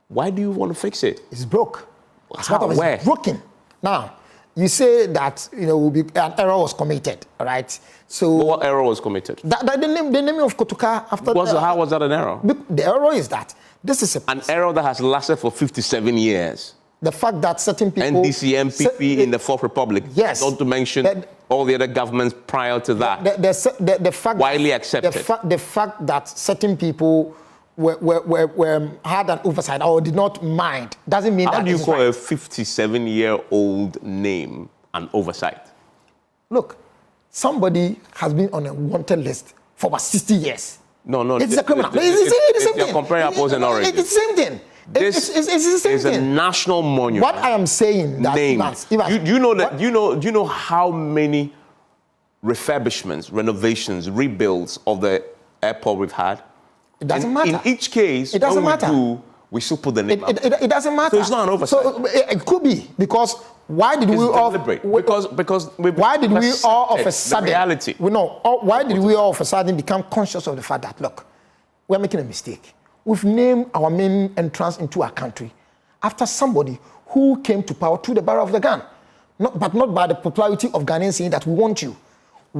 Speaker 1: why do you want to fix it?
Speaker 4: It's broke.
Speaker 1: How? Where?
Speaker 4: It's broken. Now, you say that an error was committed, all right? So
Speaker 1: what error was committed?
Speaker 4: The name of Kotoka after.
Speaker 1: How was that an error?
Speaker 4: The error is that this is
Speaker 1: an error that has lasted for 57 years.
Speaker 4: The fact that certain people
Speaker 1: NDC, MPP in the Fourth Republic,
Speaker 4: yes,
Speaker 1: not to mention all the other governments prior to that,
Speaker 4: the fact
Speaker 1: widely accepted.
Speaker 4: The fact that certain people had an oversight or did not mind doesn't mean that.
Speaker 1: How do you call a 57-year-old name an oversight?
Speaker 4: Look, somebody has been on a wanted list for about 60 years.
Speaker 1: No,
Speaker 4: it's a criminal. It's the same thing.
Speaker 1: You're comparing apples and oranges.
Speaker 4: It's the same thing.
Speaker 1: This
Speaker 4: it's the same
Speaker 1: is
Speaker 4: thing.
Speaker 1: a national monument.
Speaker 4: What I am saying that
Speaker 1: you know how many refurbishments, renovations, rebuilds of the airport we've had?
Speaker 4: It doesn't matter.
Speaker 1: In each case,
Speaker 4: it doesn't matter.
Speaker 1: We still put the name up.
Speaker 4: It doesn't matter.
Speaker 1: So it's not an oversight.
Speaker 4: So it could be because why did we all?
Speaker 1: Because
Speaker 4: why did we all of a sudden?
Speaker 1: The reality.
Speaker 4: Why did we all of a sudden become conscious of the fact that look, we're making a mistake. We've named our main entrance into our country after somebody who came to power through the barrel of the gun, but not by the popularity of Ghanaians saying that we want you.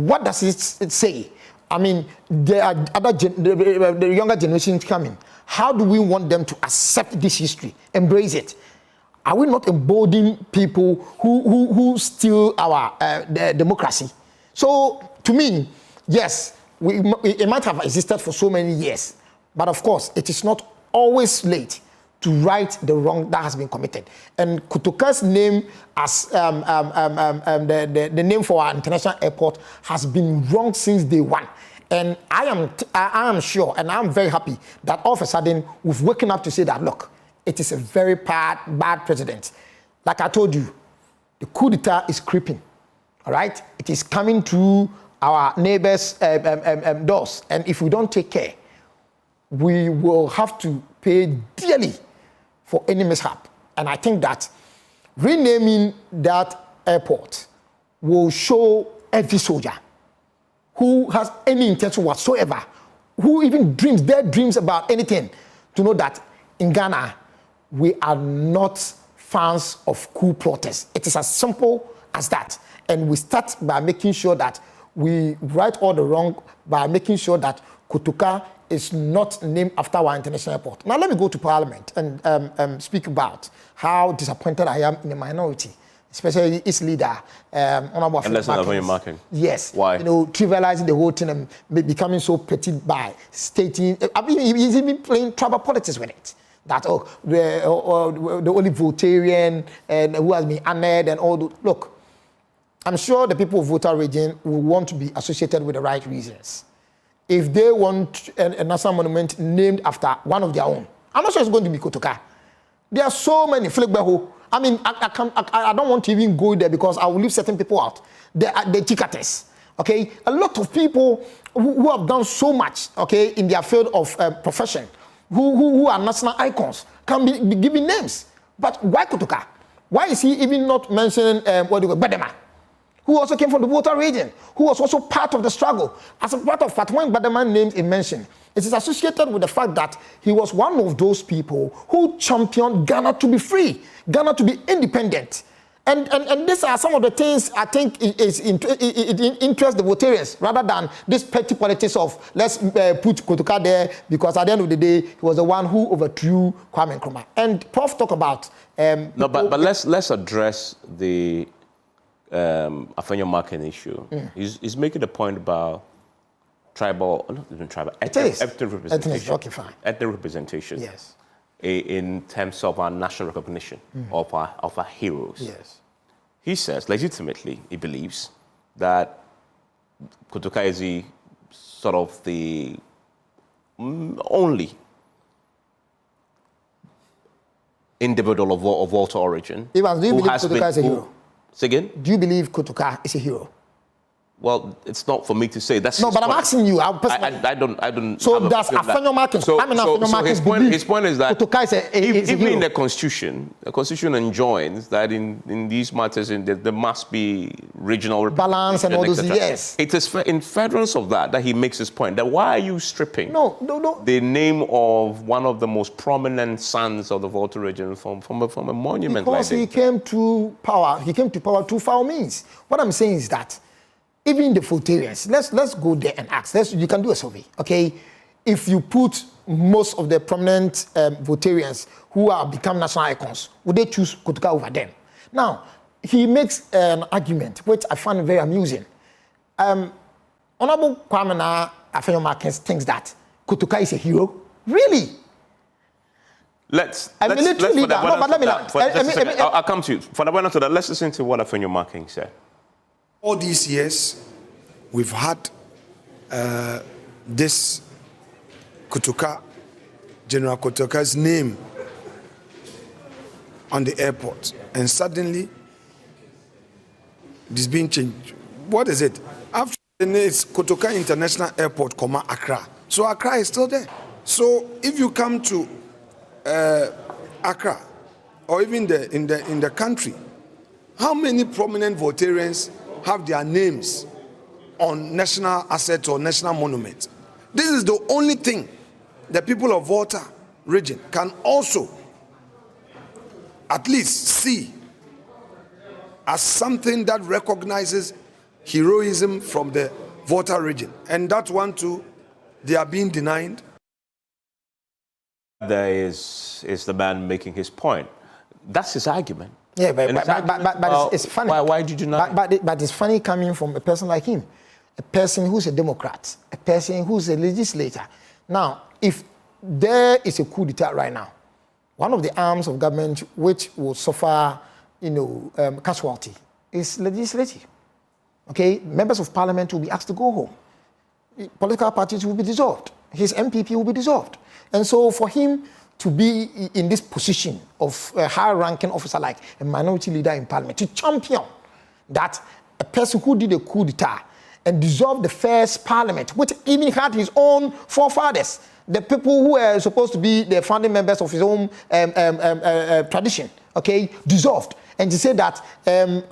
Speaker 4: what does it say? I mean, there are the younger generations coming. How do we want them to accept this history, embrace it? Are we not emboldening people who steal our democracy? So, to me, yes, it might have existed for so many years, but of course, it is not always late to right the wrong that has been committed. And Kotoka's name as the name for our international airport has been wrong since day one. And I am sure, and I'm very happy that all of a sudden we've woken up to say that, look, it is a very bad precedent. Like I told you, the coup d'etat is creeping, all right? It is coming to our neighbors' doors. And if we don't take care, we will have to pay dearly for any mishap. And I think that renaming that airport will show every soldier who has any intention whatsoever, who even dare dreams about anything, to know that in Ghana, we are not fans of coup plotters. It is as simple as that. And we start by making sure that we right all the wrong by making sure that Kotoka is not named after our international airport. Now let me go to Parliament and speak about how disappointed I am in the minority, especially its leader, Honorable
Speaker 1: Marking.
Speaker 4: Yes.
Speaker 1: Why?
Speaker 4: You know, trivializing the whole thing and becoming so petty by stating, I mean, he's even playing tribal politics with it. That, the only Voltarian and who has been honored and all those. Look, I'm sure the people of Volta region will want to be associated with the right reasons. If they want a national monument named after one of their own, I'm not sure it's going to be Kotoka. There are so many. I mean, I don't want to even go there because I will leave certain people out. The Chikates, okay? A lot of people who have done so much, okay, in their field of profession, who are national icons, can be given names. But why Kotoka? Why is he even not mentioning Badema, who also came from the Volta region, who was also part of the struggle? As a part of that, when Badema's name is mentioned, it is associated with the fact that he was one of those people who championed Ghana to be free, Ghana to be independent. And these are some of the things I think it interests the Voltarians rather than this petty politics of let's put Kotoka there because at the end of the day, he was the one who overthrew Kwame Nkrumah. And Prof talk about...
Speaker 1: no, but let's address the Afenyo Marking issue. He's making a point about tribal, not even tribal, ethnic representation.
Speaker 4: Okay, fine.
Speaker 1: Ethnic representation.
Speaker 4: Yes.
Speaker 1: In terms of our national recognition of our heroes.
Speaker 4: Yes.
Speaker 1: He says, legitimately, he believes that Kotoka is the only individual of Volta origin.
Speaker 4: Evans, do you believe Kotoka is a hero?
Speaker 1: Say again?
Speaker 4: Do you believe Kotoka is a hero?
Speaker 1: Well, it's not for me to say. That's
Speaker 4: no, but I'm asking you. I
Speaker 1: don't.
Speaker 4: So does Afenyo Marking?
Speaker 1: His point is that
Speaker 4: Kotoka is a
Speaker 1: even in the constitution enjoins that in these matters there must be regional
Speaker 4: balance and all those. Yes.
Speaker 1: It is in furtherance of that he makes his point. That why are you stripping
Speaker 4: no.
Speaker 1: the name of one of the most prominent sons of the Volta region from a monument?
Speaker 4: Because he came to power. He came to power through foul means. What I'm saying is that. Even the Voltarians, let's go there and ask. You can do a survey, okay? If you put most of the prominent Voltarians who have become national icons, would they choose Kotoka over them? Now, he makes an argument which I find very amusing. Honorable Kwame Afenyo Marking thinks that Kotoka is a hero. Really?
Speaker 1: I'll come to you. For the benefit of that, let's listen to what Afenyo Marking said.
Speaker 5: All these years, we've had this Kotoka, General Kotoka's name on the airport, and suddenly this being changed. What is it? After it's Kotoka International Airport, Accra. So Accra is still there. So if you come to Accra, or even in the country, how many prominent Voltarians have their names on national assets or national monuments? This is the only thing the people of Volta region can also at least see as something that recognizes heroism from the Volta region. And that one too, they are being denied.
Speaker 1: There is the man making his point. That's his argument.
Speaker 4: Yeah, but it's funny.
Speaker 1: Why did you not?
Speaker 4: But it's funny coming from a person like him, a person who's a Democrat, a person who's a legislator. Now, if there is a coup d'etat right now, one of the arms of government which will suffer, casualty is legislative. Okay, members of parliament will be asked to go home. Political parties will be dissolved. His MPP will be dissolved. And so for him to be in this position of a high-ranking officer like a minority leader in parliament, to champion that a person who did a coup d'etat and dissolved the first parliament, which even had his own forefathers, the people who were supposed to be the founding members of his own tradition, okay, dissolved. And to say that,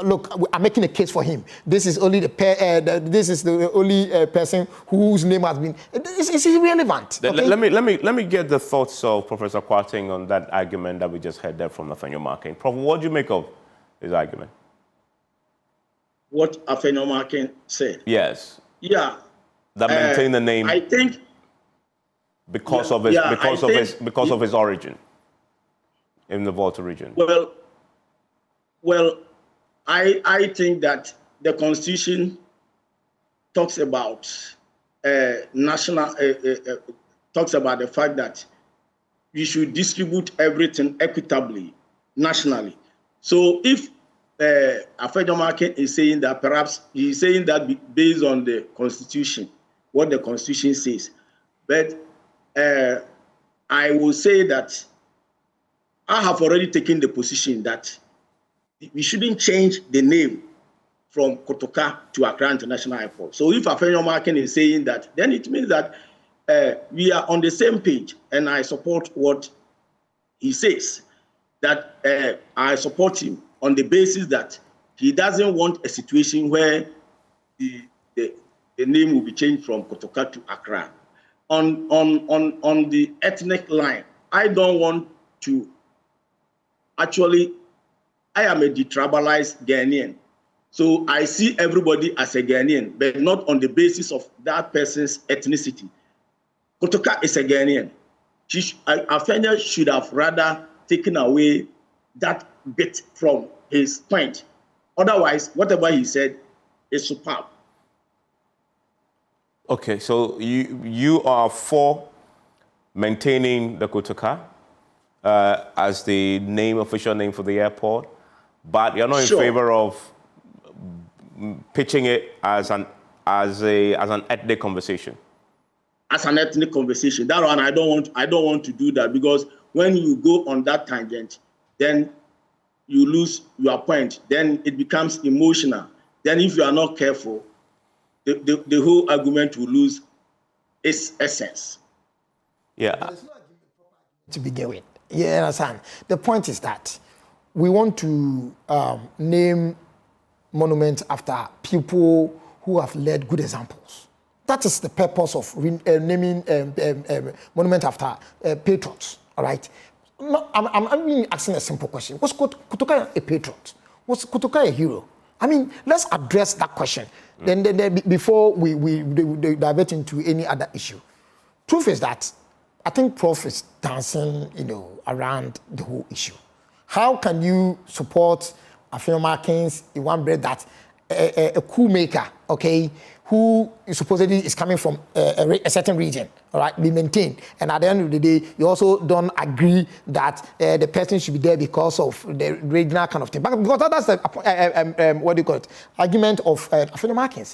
Speaker 4: look, I'm making a case for him. This is only the only person whose name has been. It's irrelevant. Okay?
Speaker 1: Let me get the thoughts of Professor Kwarteng on that argument that we just heard there from Nathaniel Markin. Prof, what do you make of his argument?
Speaker 3: What Nathaniel Markin said.
Speaker 1: Yes.
Speaker 3: Yeah.
Speaker 1: That maintain the name.
Speaker 3: I think
Speaker 1: because of his origin in the Volta region.
Speaker 3: Well, I think that the Constitution talks about talks about the fact that we should distribute everything equitably nationally. So if Nathaniel Markin is saying that, perhaps he's saying that based on the Constitution, what the Constitution says. But I will say that I have already taken the position that we shouldn't change the name from Kotoka to Accra International Airport. So if Nathaniel Markin is saying that, then it means that we are on the same page, and I support what he says, that I support him on the basis that he doesn't want a situation where the name will be changed from Kotoka to Accra. On the ethnic line, I don't want to actually. I am a detribalized Ghanaian. So I see everybody as a Ghanaian, but not on the basis of that person's ethnicity. Kotoka is a Ghanaian. Nathaniel should have rather taken away that bit from his point. Otherwise, whatever he said is superb.
Speaker 1: Okay, so you are for maintaining the Kotoka as the official name for the airport, but you're not in favor of pitching it as an ethnic conversation.
Speaker 3: As an ethnic conversation, that one I don't want to do that, because when you go on that tangent, then you lose your point. Then it becomes emotional. Then if you are not careful, the whole argument will lose its essence.
Speaker 1: Yeah.
Speaker 4: To begin with, you understand. The point is that we want to name monuments after people who have led good examples. That is the purpose of naming monument after patriots. All right. No, I'm really asking a simple question. Was Kotoka a patriot? Was Kotoka a hero? I mean, let's address that question. Then before we divert into any other issue. Truth is that I think Prof is dancing, around the whole issue. How can you support Nathaniel Markin in one breath that a coup maker, okay, who supposedly is coming from a certain region, all right, be maintained, and at the end of the day, you also don't agree that the person should be there because of the regional kind of thing. Because that's the what do you call it, argument of Nathaniel Markin.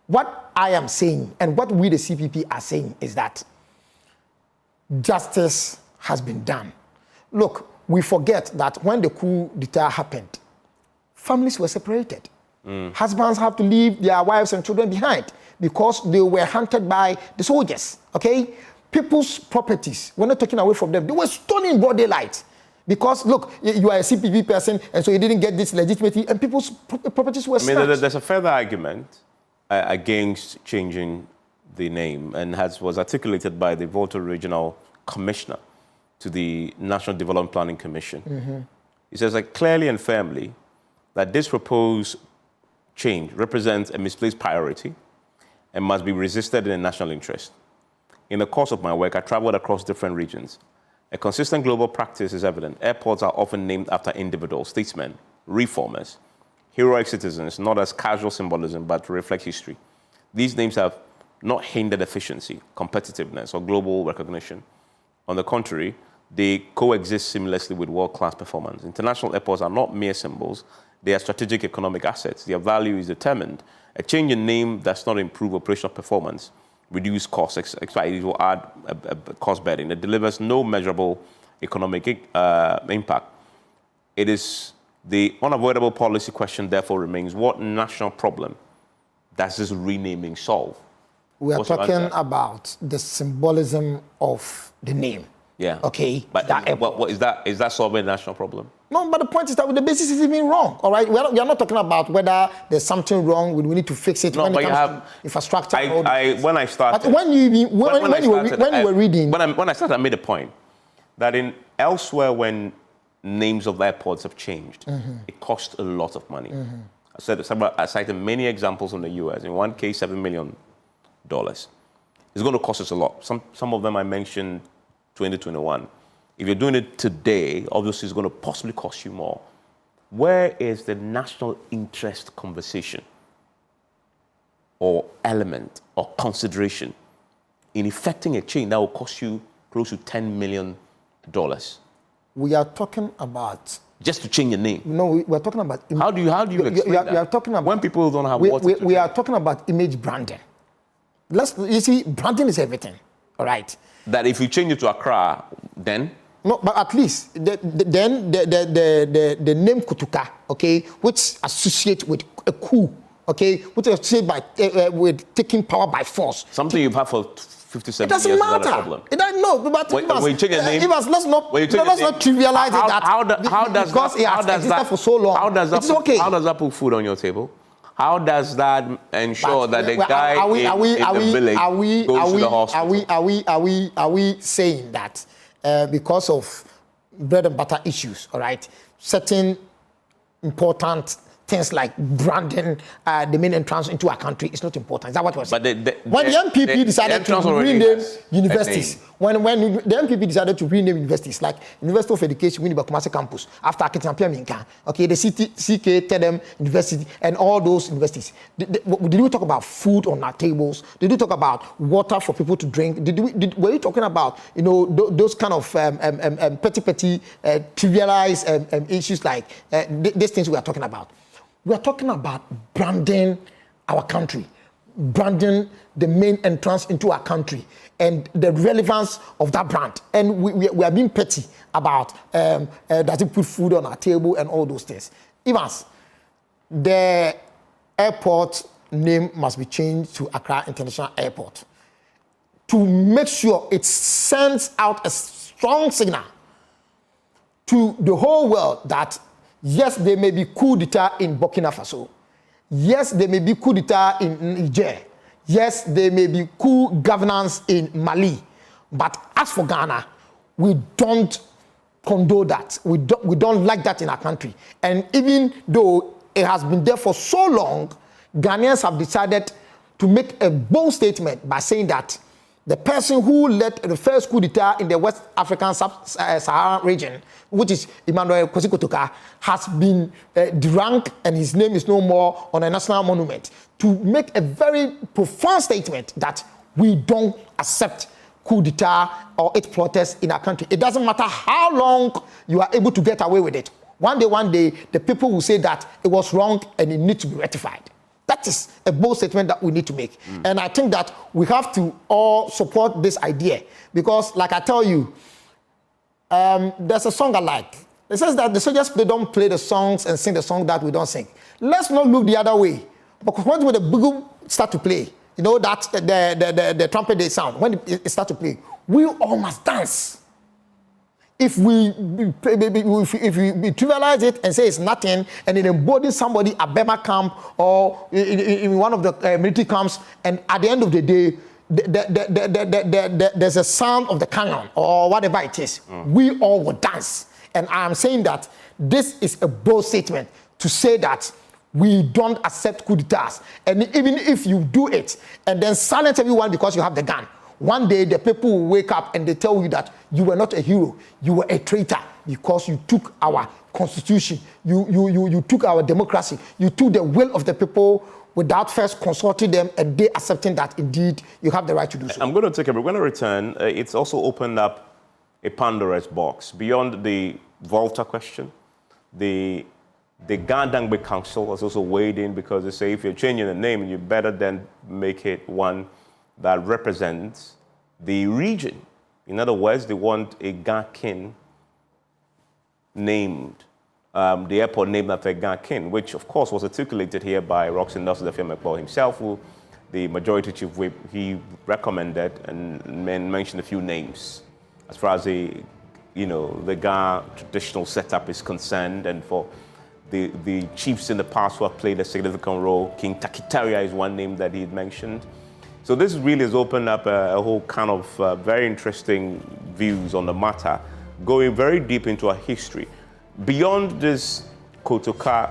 Speaker 4: What I am saying and what we the CPP are saying is that justice has been done. Look, we forget that when the coup d'etat happened, families were separated. Husbands have to leave their wives and children behind because they were hunted by the soldiers, okay? People's properties were not taken away from them. They were stolen in broad daylight because, look, you are a CPP person and so you didn't get this legitimacy and people's properties were snatched. I mean,
Speaker 1: there's a further argument against changing the name and was articulated by the Volta Regional Commissioner to the National Development Planning Commission. He says, clearly and firmly, that this proposed change represents a misplaced priority and must be resisted in the national interest. In the course of my work, I traveled across different regions. A consistent global practice is evident. Airports are often named after individuals, statesmen, reformers, heroic citizens, not as casual symbolism, but to reflect history. These names have not hindered efficiency, competitiveness, or global recognition. On the contrary, they coexist seamlessly with world-class performance. International airports are not mere symbols. They are strategic economic assets. Their value is determined. A change in name does not improve operational performance, reduce costs, it will add a cost burden. It delivers no measurable economic impact. It is the unavoidable policy question, therefore, remains: what national problem does this renaming solve?
Speaker 4: We are talking about the symbolism of the name.
Speaker 1: Yeah.
Speaker 4: Okay.
Speaker 1: But what is that solving a national problem?
Speaker 4: No, but the point is that the basis is even wrong. All right. We are not talking about whether there's something wrong. We need to fix it.
Speaker 1: No,
Speaker 4: when
Speaker 1: but
Speaker 4: it comes to infrastructure.
Speaker 1: When I started.
Speaker 4: But when you were reading.
Speaker 1: When I started, I made a point that elsewhere when names of airports have changed, it costs a lot of money. I cited many examples in the US. In one case, $7 million. It's going to cost us a lot. Some of them I mentioned 2021. If you're doing it today, obviously it's going to possibly cost you more. Where is the national interest conversation or element or consideration in effecting a change that will cost you close to $10 million?
Speaker 4: We are talking about...
Speaker 1: Just to change your name.
Speaker 4: No, we're talking about...
Speaker 1: How do you explain that?
Speaker 4: We are talking about...
Speaker 1: When people don't have
Speaker 4: we are talking about image branding. You see, branding is everything, all right?
Speaker 1: That if you change it to Accra, then?
Speaker 4: No, but at least the name Kotoka, okay, which associate with a coup, okay, which associate with taking power by force.
Speaker 1: Something you've had for 57
Speaker 4: years. It doesn't matter.
Speaker 1: Is not a problem.
Speaker 4: It doesn't, no, but
Speaker 1: when you change your name,
Speaker 4: let's not trivialize it.
Speaker 1: How does
Speaker 4: because it has existed for so long. It's okay.
Speaker 1: How does that put food on your table? How does that ensure that the guy in the village goes to the hospital?
Speaker 4: Are we saying that because of bread and butter issues, all right, certain important things like branding the main entrance into our country is not important? Is that what we're saying?
Speaker 1: But
Speaker 4: when the MPP decided to rename universities, when the MPP decided to rename universities like University of Education, Winneba Kumasi Campus, after Akitiampia Minka, okay, the CK, Tedem University, and all those universities, did we talk about food on our tables? Did we talk about water for people to drink? Were you talking about, you know, those kind of petty, trivialized issues like these things we are talking about? We are talking about branding our country, branding the main entrance into our country, and the relevance of that brand. And we are being petty about does it put food on our table and all those things. Evans, the airport name must be changed to Accra International Airport to make sure it sends out a strong signal to the whole world that yes, there may be coup d'etat in Burkina Faso. Yes, there may be coup d'etat in Niger. Yes, there may be coup governance in Mali. But as for Ghana, we don't condone that. We don't like that in our country. And even though it has been there for so long, Ghanaians have decided to make a bold statement by saying that the person who led the first coup d'etat in the West African Sub-Saharan region, which is Emmanuel Kotoka, has been deranked and his name is no more on a national monument, to make a very profound statement that we don't accept coup d'etat or its protests in our country. It doesn't matter how long you are able to get away with it. One day, the people will say that it was wrong and it needs to be rectified. That is a bold statement that we need to make. And I think that we have to all support this idea because, like I tell you, there's a song I like. It says that the soldiers, they don't play the songs and sing the song that we don't sing. Let's not look the other way. Because when the bugle start to play, you know that the trumpet they sound, when it start to play, we all must dance. If we trivialize it and say it's nothing, and it embodies somebody at Bema camp or in one of the military camps, and at the end of the day, there's a sound of the cannon or whatever it is, we all will dance. And I'm saying that this is a bold statement to say that We don't accept coup d'etats. And even if you do it and then silence everyone because you have the gun, one day the people will wake up and they tell you that you were not a hero, you were a traitor because you took our constitution, you took our democracy, you took the will of the people without first consulting them and they accepting that indeed you have the right to do so.
Speaker 1: I'm going to take a break. We're going to return. It's also opened up a Pandora's box. Beyond the Volta question, the Gandangbe Council has also weighed in because they say if you're changing the name, you better then make it one that represents the region. In other words, they want a Gakin named, the airport named after Gakin, which of course was articulated here by Roxy Nelson himself, who the majority chief whip, he recommended and mentioned a few names as far as the Ga traditional setup is concerned, and for the chiefs in the past who have played a significant role. King Takitaria is one name that he had mentioned. So this really has opened up a whole kind of very interesting views on the matter, going very deep into our history. Beyond this Kotoka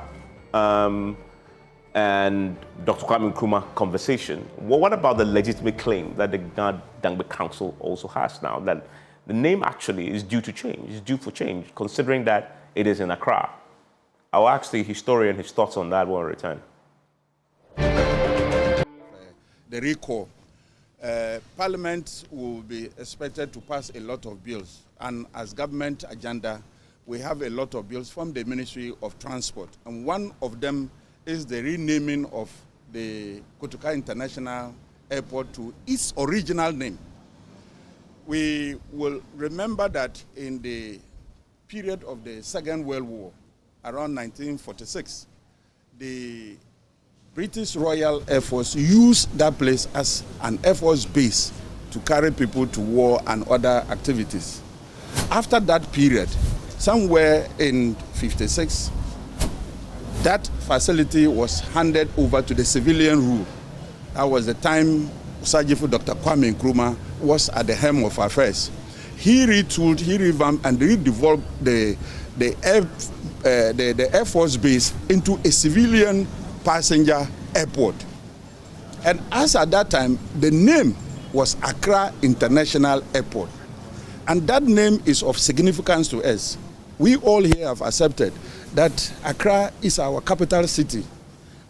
Speaker 1: and Dr. Kwame Nkrumah conversation, what about the legitimate claim that the Dangbe Council also has now, that the name actually is due to change, is due for change, considering that it is in Accra? I'll ask the historian his thoughts on that when we return.
Speaker 6: The recall. Parliament will be expected to pass a lot of bills, and as government agenda, we have a lot of bills from the Ministry of Transport, and one of them is the renaming of the Kotoka International Airport to its original name. We will remember that in the period of the Second World War, around 1946, the British Royal Air Force used that place as an Air Force base to carry people to war and other activities. After that period, somewhere in 56, that facility was handed over to the civilian rule. That was the time Sergeant Dr. Kwame Nkrumah was at the helm of affairs. He retooled, he revamped, and redeveloped the Air Force base into a civilian passenger airport. And as at that time, the name was Accra International Airport. And that name is of significance to us. We all here have accepted that Accra is our capital city,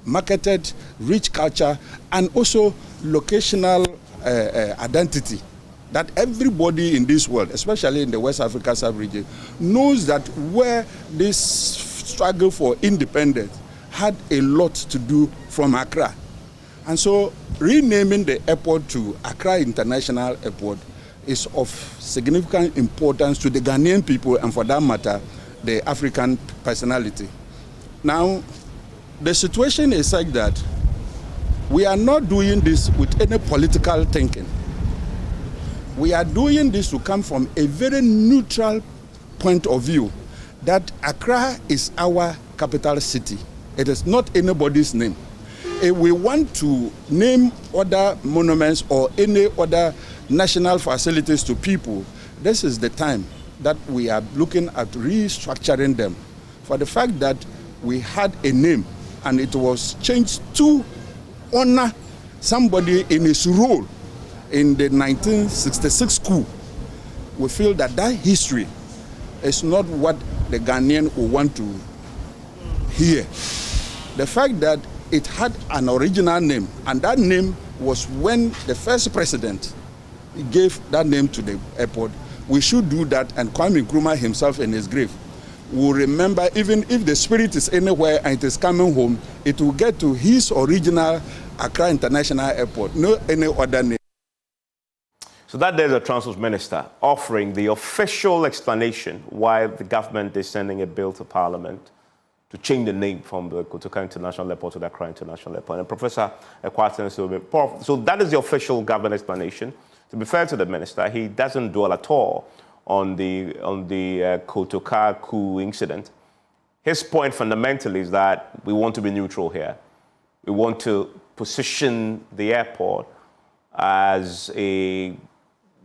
Speaker 6: marketed, rich culture, and also locational identity. That everybody in this world, especially in the West Africa sub-region, knows that where this struggle for independence had a lot to do from Accra. And so renaming the airport to Accra International Airport is of significant importance to the Ghanaian people, and for that matter, the African personality. Now, the situation is such that we are not doing this with any political thinking. We are doing this to come from a very neutral point of view, that Accra is our capital city. It is not anybody's name. If we want to name other monuments or any other national facilities to people, this is the time that we are looking at restructuring them. For the fact that we had a name and it was changed to honor somebody in his role in the 1966 coup, we feel that that history is not what the Ghanaian will want to hear. The fact that it had an original name, and that name was when the first president gave that name to the airport, we should do that, and Kwame Nkrumah himself in his grave will remember, even if the spirit is anywhere and it is coming home, it will get to his original Accra International Airport, no any other name.
Speaker 1: So that there's a Transport Minister offering the official explanation why the government is sending a bill to Parliament to change the name from the Kotoka International Airport to the Accra International Airport. And Professor Ekwatan, so that is the official government explanation. To be fair to the minister, he doesn't dwell at all on the Kotoka coup incident. His point fundamentally is that we want to be neutral here. We want to position the airport as a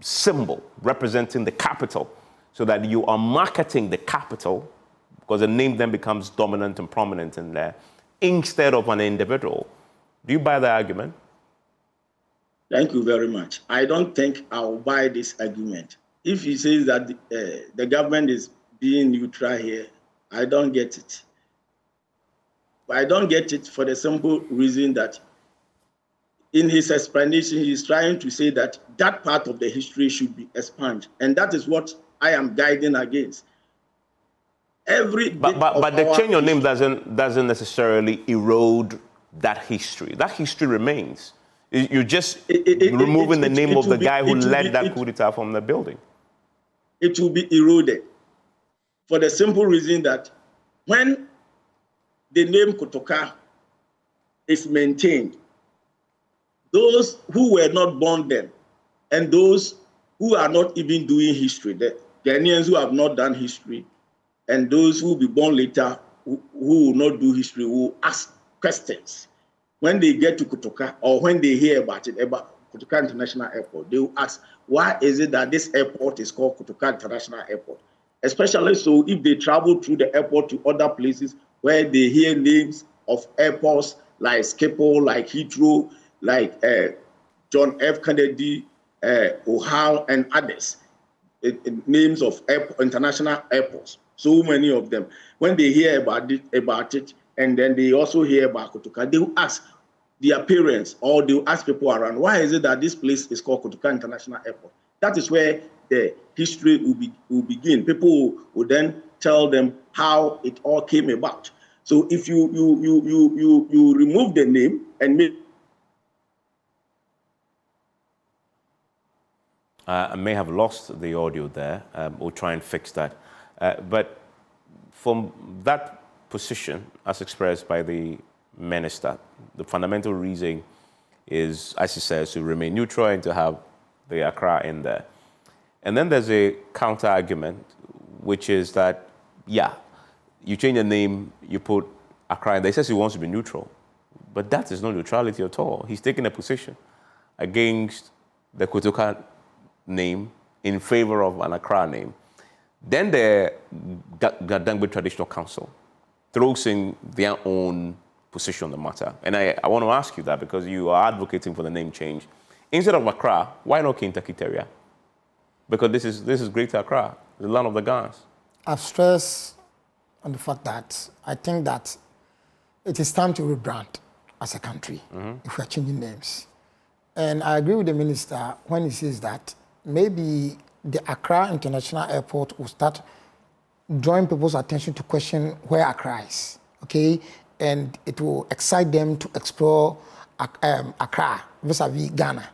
Speaker 1: symbol representing the capital, so that you are marketing the capital, because the name then becomes dominant and prominent in there, instead of an individual. Do you buy the argument?
Speaker 3: Thank you very much. I don't think I'll buy this argument. If he says that the government is being neutral here, I don't get it. I don't get it for the simple reason that in his explanation, he's trying to say that that part of the history should be expunged. And that is what I am guiding against.
Speaker 1: But the change of name doesn't necessarily erode that history. That history remains. You're just removing the name of the guy who led that coup d'etat from the building.
Speaker 3: It will be eroded for the simple reason that when the name Kotoka is maintained, those who were not born then and those who are not even doing history, the Ghanaians who have not done history, and those who will be born later who will not do history will ask questions. When they get to Kotoka or when they hear about it, about Kotoka International Airport, they will ask, why is it that this airport is called Kotoka International Airport? Especially so if they travel through the airport to other places where they hear names of airports like Schiphol, like Heathrow, like John F. Kennedy, O'Hare, and others, names of international airports, so many of them. When they hear about it, and then they also hear about Kotoka, they will ask their parents or they will ask people around, why is it that this place is called Kotoka International Airport? That is where the history will begin. People will then tell them how it all came about. So if you remove the name and make...
Speaker 1: I may have lost the audio there. We'll try and fix that. But from that position, as expressed by the minister, the fundamental reason is, as he says, to remain neutral and to have the Accra in there. And then there's a counter argument, which is that, yeah, you change the name, you put Accra in there. He says he wants to be neutral, but that is not neutrality at all. He's taking a position against the Kotoka name in favor of an Accra name. Then the Gadangbe Traditional Council throws in their own position on the matter. And I want to ask you that because you are advocating for the name change. Instead of Accra, why not Kinta-Kiteria? Because this is Greater Accra, the land of the Ghans.
Speaker 4: I've stressed on the fact that I think that it is time to rebrand as a country if we're changing names. And I agree with the minister when he says that maybe the Accra International Airport will start drawing people's attention to question where Accra is, okay? And it will excite them to explore Accra vis-a-vis Ghana.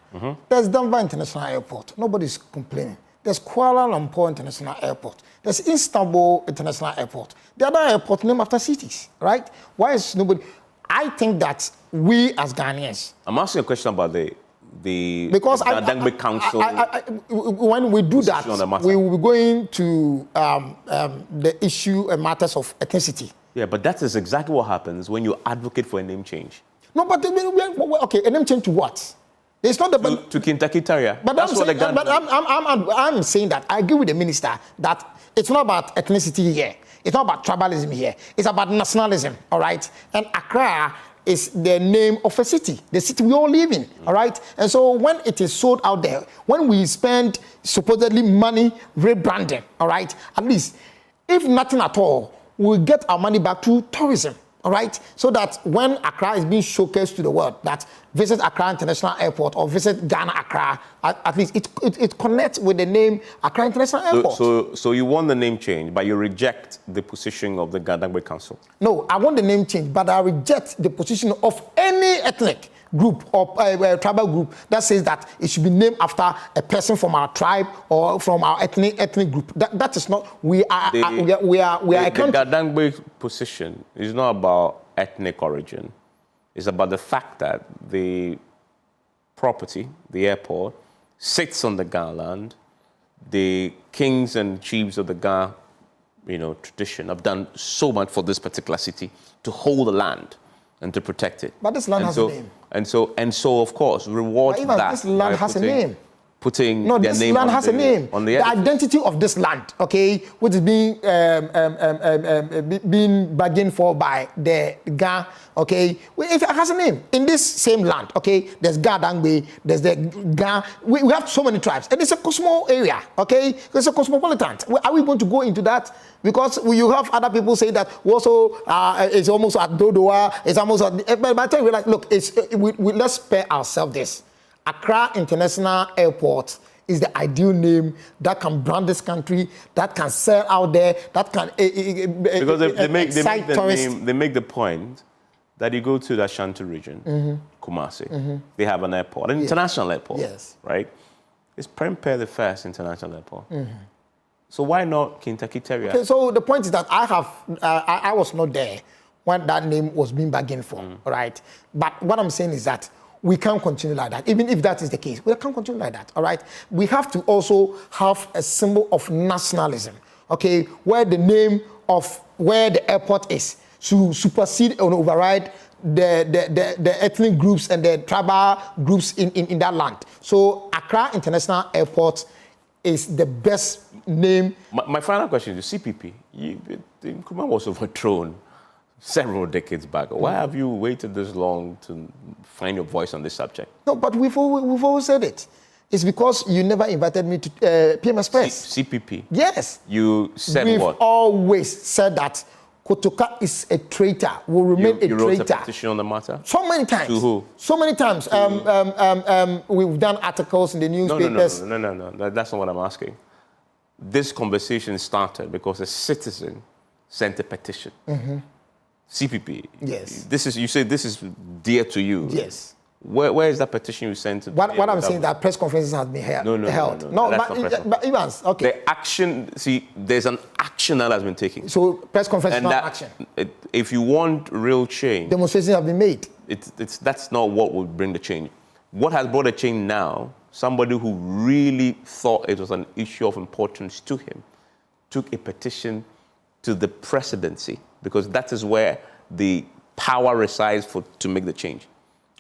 Speaker 4: There's Denver International Airport. Nobody's complaining. There's Kuala Lumpur International Airport. There's Istanbul International Airport. The other airport named after cities, right? Why is nobody? I think that we as Ghanaians...
Speaker 1: I'm asking a question about the
Speaker 4: Gadangbe
Speaker 1: Council.
Speaker 4: When we do that, we will be going to the issue and matters of ethnicity.
Speaker 1: Yeah, but that is exactly what happens when you advocate for a name change.
Speaker 4: No, but okay, a name change to what? It's not the
Speaker 1: to Kinta-Kiteria.
Speaker 4: But I'm saying that I agree with the minister that it's not about ethnicity here. It's not about tribalism here. It's about nationalism, all right? And Accra is the name of a city, the city we all live in, all right? And so when it is sold out there, when we spend supposedly money rebranding, all right, at least, if nothing at all, we'll get our money back to tourism, all right? So that when Accra is being showcased to the world, that visit Accra International Airport or visit Ghana Accra, at least it connects with the name Accra International Airport.
Speaker 1: So you want the name change, but you reject the position of the Gadangbe Council?
Speaker 4: No, I want the name change, but I reject the position of any ethnic group or tribal group that says that it should be named after a person from our tribe or from our ethnic group. That is not. We are a country.
Speaker 1: The Gadangbe position is not about ethnic origin. It's about the fact that the property, the airport, sits on the Ga land. The kings and chiefs of the Ga, tradition have done so much for this particular city to hold the land and to protect it.
Speaker 4: But this land has a name.
Speaker 1: And so, of course, reward that.
Speaker 4: This land has a name.
Speaker 1: putting
Speaker 4: no,
Speaker 1: their
Speaker 4: this
Speaker 1: name
Speaker 4: land
Speaker 1: on
Speaker 4: has a name.
Speaker 1: On
Speaker 4: the identity of this land, okay, which is being bargained for by the Ga, okay, it has a name. In this same land, okay, there's Ga Dangbe, there's the Ga. We have so many tribes, and it's a cosmo area, okay? It's a cosmopolitan. Are we going to go into that? Because you have other people say that also it's almost at Dodoa, it's almost at. But by the time we're like, look, let's spare ourselves this. Accra International Airport is the ideal name that can brand this country, that can sell out there, that can
Speaker 1: because they make the point that you go to the Ashanti region, Kumasi, they have an airport, an international airport, right? It's Prempeh the first international airport. So why not Kentucky Terrier? Okay,
Speaker 4: so the point is that I was not there when that name was being bargained for, right? But what I'm saying is that we can't continue like that. Even if that is the case, we can't continue like that, all right? We have to also have a symbol of nationalism, okay, where the name of where the airport is to supersede and override the ethnic groups and the tribal groups in that land. So Accra International Airport is the best name.
Speaker 1: My final question is CPP. Nkrumah was overthrown several decades back. Why have you waited this long to find your voice on this subject?
Speaker 4: No, but we've always said it. It's because you never invited me to PMS Press.
Speaker 1: CPP?
Speaker 4: Yes.
Speaker 1: You said
Speaker 4: we've
Speaker 1: what?
Speaker 4: We've always said that Kotoka is a traitor, will remain a traitor. You
Speaker 1: wrote a petition on the matter?
Speaker 4: So many times.
Speaker 1: To who?
Speaker 4: So many times. We've done articles in the newspapers.
Speaker 1: No. That's not what I'm asking. This conversation started because a citizen sent a petition. CPP.
Speaker 4: Yes.
Speaker 1: You say this is dear to you.
Speaker 4: Yes.
Speaker 1: Where is that petition you sent to?
Speaker 4: What I'm saying, that press conferences have been held. No, but Evans, okay.
Speaker 1: The action, there's an action that has been taken.
Speaker 4: So press conference is not action.
Speaker 1: If you want real change,
Speaker 4: demonstrations have been made.
Speaker 1: That's not what will bring the change. What has brought the change now? Somebody who really thought it was an issue of importance to him took a petition to the presidency, because that is where the power resides to make the change.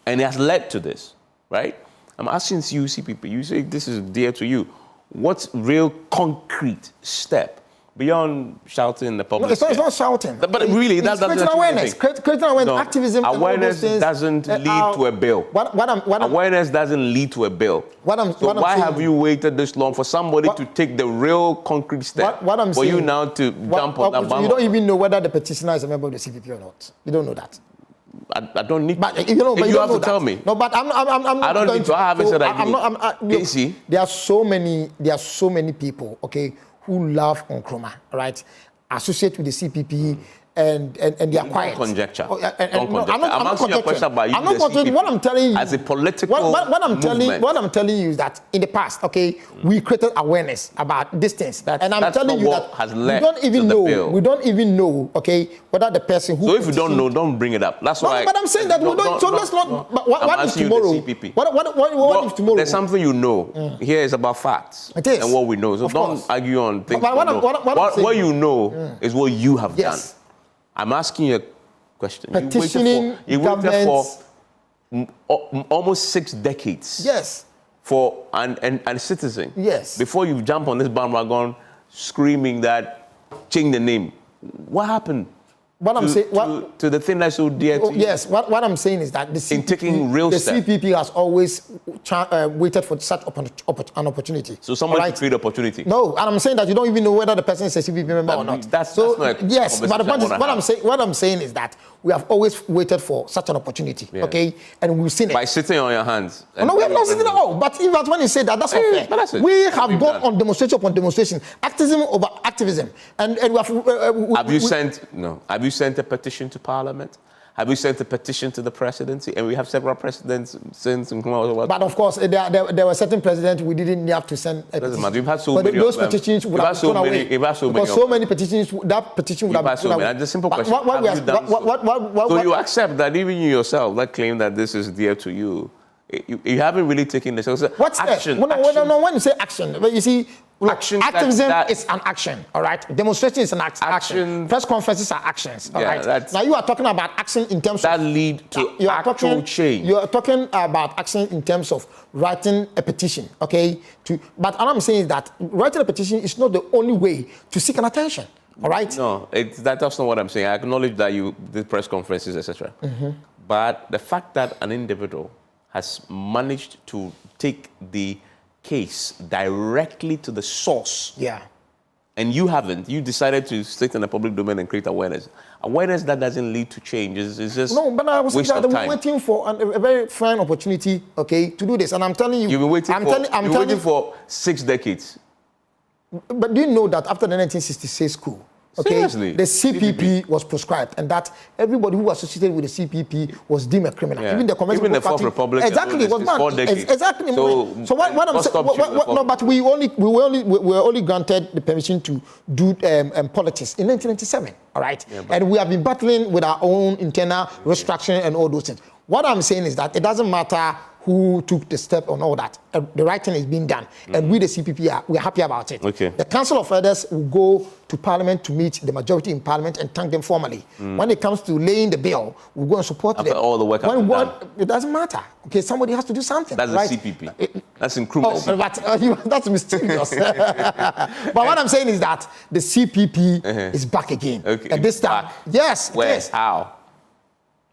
Speaker 1: And it has led to this, right? I'm asking you, CPP, you say this is dear to you. What's real concrete step beyond shouting in the public?
Speaker 4: No, it's not shouting.
Speaker 1: But really, that's
Speaker 4: creating awareness. Creating awareness,
Speaker 1: no,
Speaker 4: activism.
Speaker 1: Awareness doesn't lead to a bill. Awareness doesn't lead to a bill. Why have you waited this long for somebody to take the real concrete step for you now to jump on that bandwagon?
Speaker 4: You don't even know whether the petitioner is a member of the CPP or not. You don't know that.
Speaker 1: I don't need.
Speaker 4: But you have
Speaker 1: to tell me.
Speaker 4: No, but I'm not.
Speaker 1: I don't need to. I haven't said that.
Speaker 4: Look, there are so many people, okay, who love Nkrumah, right? Associate with the CPP. And they are quiet.
Speaker 1: Conjecture.
Speaker 4: I'm not
Speaker 1: asking you a question about you.
Speaker 4: I'm not conjecturing. What I'm telling you,
Speaker 1: as a political
Speaker 4: what I'm telling you is that in the past, okay, we created awareness about this things, and I'm telling you that we don't even know, okay, whether the person who.
Speaker 1: So if you don't know, don't bring it up. That's why.
Speaker 4: But I'm saying that we don't. So let's not. But what if tomorrow? What if tomorrow?
Speaker 1: There's something you know. Here is about facts.
Speaker 4: It is.
Speaker 1: And what we know. So don't argue on things. What you know is what you have done. I'm asking you a question.
Speaker 4: Petitioning
Speaker 1: you waited for almost 6 decades.
Speaker 4: Yes.
Speaker 1: For a citizen.
Speaker 4: Yes.
Speaker 1: Before you jump on this bandwagon screaming that change the name. What happened? To the thing that's so dear to you?
Speaker 4: Yes, what I'm saying is that the CPP has always waited for such an opportunity.
Speaker 1: So someone to create opportunity?
Speaker 4: No, and I'm saying that you don't even know whether the person is a CPP member or not.
Speaker 1: That's not
Speaker 4: yes, but the point is, what I'm saying is that we have always waited for such an opportunity, okay? And we've seen it.
Speaker 1: By sitting on your hands?
Speaker 4: No, we have not sitting at all. But even when you say that, that's not fair. We have gone on demonstration upon demonstration, activism over activism. And we have...
Speaker 1: Have you sent a petition to Parliament? Have you sent a petition to the presidency? And we have several presidents since.
Speaker 4: But of course, there were certain presidents we didn't have to send a petition.
Speaker 1: We've had so many.
Speaker 4: Those petitions would have gone away. Because so many petitions, that petition would have gone away.
Speaker 1: The simple question: So you accept that even you yourself, that claim that this is dear to you, you haven't really taken this.
Speaker 4: What's action? No, when you say action, but you see, Activism is an action, all right? Demonstration is an action. Press conferences are actions, all right? Now you are talking about action in terms
Speaker 1: that
Speaker 4: of...
Speaker 1: lead to actual change.
Speaker 4: You are talking about action in terms of writing a petition, okay? But all I'm saying is that writing a petition is not the only way to seek an attention, all right?
Speaker 1: No, that's not what I'm saying. I acknowledge that you did press conferences, etc. But the fact that an individual has managed to take the case directly to the source.
Speaker 4: Yeah.
Speaker 1: And you haven't. You decided to sit in the public domain and create awareness. Awareness that doesn't lead to change. It's just
Speaker 4: no, but I was waiting for a very fine opportunity, okay, to do this. And I'm telling you...
Speaker 1: You've been waiting for 6 decades.
Speaker 4: But do you know that after the 1966 coup, okay,
Speaker 1: seriously?
Speaker 4: The CPP was proscribed, and that everybody who was associated with the CPP was deemed a criminal.
Speaker 1: Yeah.
Speaker 4: Even the Communist
Speaker 1: Fourth Republic.
Speaker 4: Exactly, was banned. Exactly. So what I'm saying, no, but we were only granted the permission to do politics in 1997. All right, and we have been battling with our own internal restructuring and all those things. What I'm saying is that it doesn't matter who took the step on all that. The right thing is being done. And we, the CPP, we're happy about it.
Speaker 1: Okay.
Speaker 4: The Council of Elders will go to Parliament to meet the majority in Parliament and thank them formally. When it comes to laying the bill, we'll go and support them.
Speaker 1: All the work done.
Speaker 4: It doesn't matter. Okay, somebody has to do something.
Speaker 1: That's
Speaker 4: right?
Speaker 1: the CPP. That's incredible.
Speaker 4: That's mysterious. But what I'm saying is that the CPP is back again.
Speaker 1: Okay.
Speaker 4: And this time, yes,
Speaker 1: where?
Speaker 4: yes.
Speaker 1: How?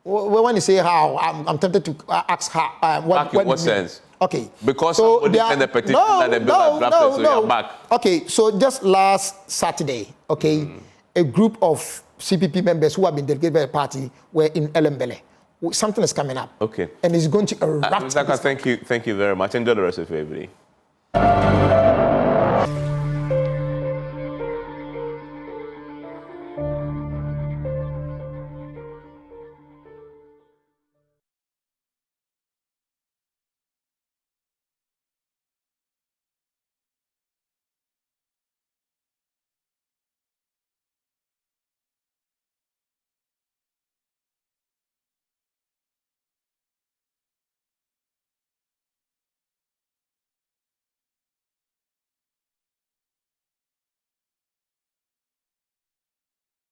Speaker 4: Well, when you say how, I'm tempted to ask how.
Speaker 1: Back in what sense?
Speaker 4: Okay.
Speaker 1: Because somebody sent a petition that the bill has drafted, so you're back.
Speaker 4: Okay, so just last Saturday, okay, a group of CPP members who have been delegated by the party were in Elembele. Something is coming up.
Speaker 1: Okay.
Speaker 4: And it's going to erupt.
Speaker 1: Thank you very much. Enjoy the rest of your evening.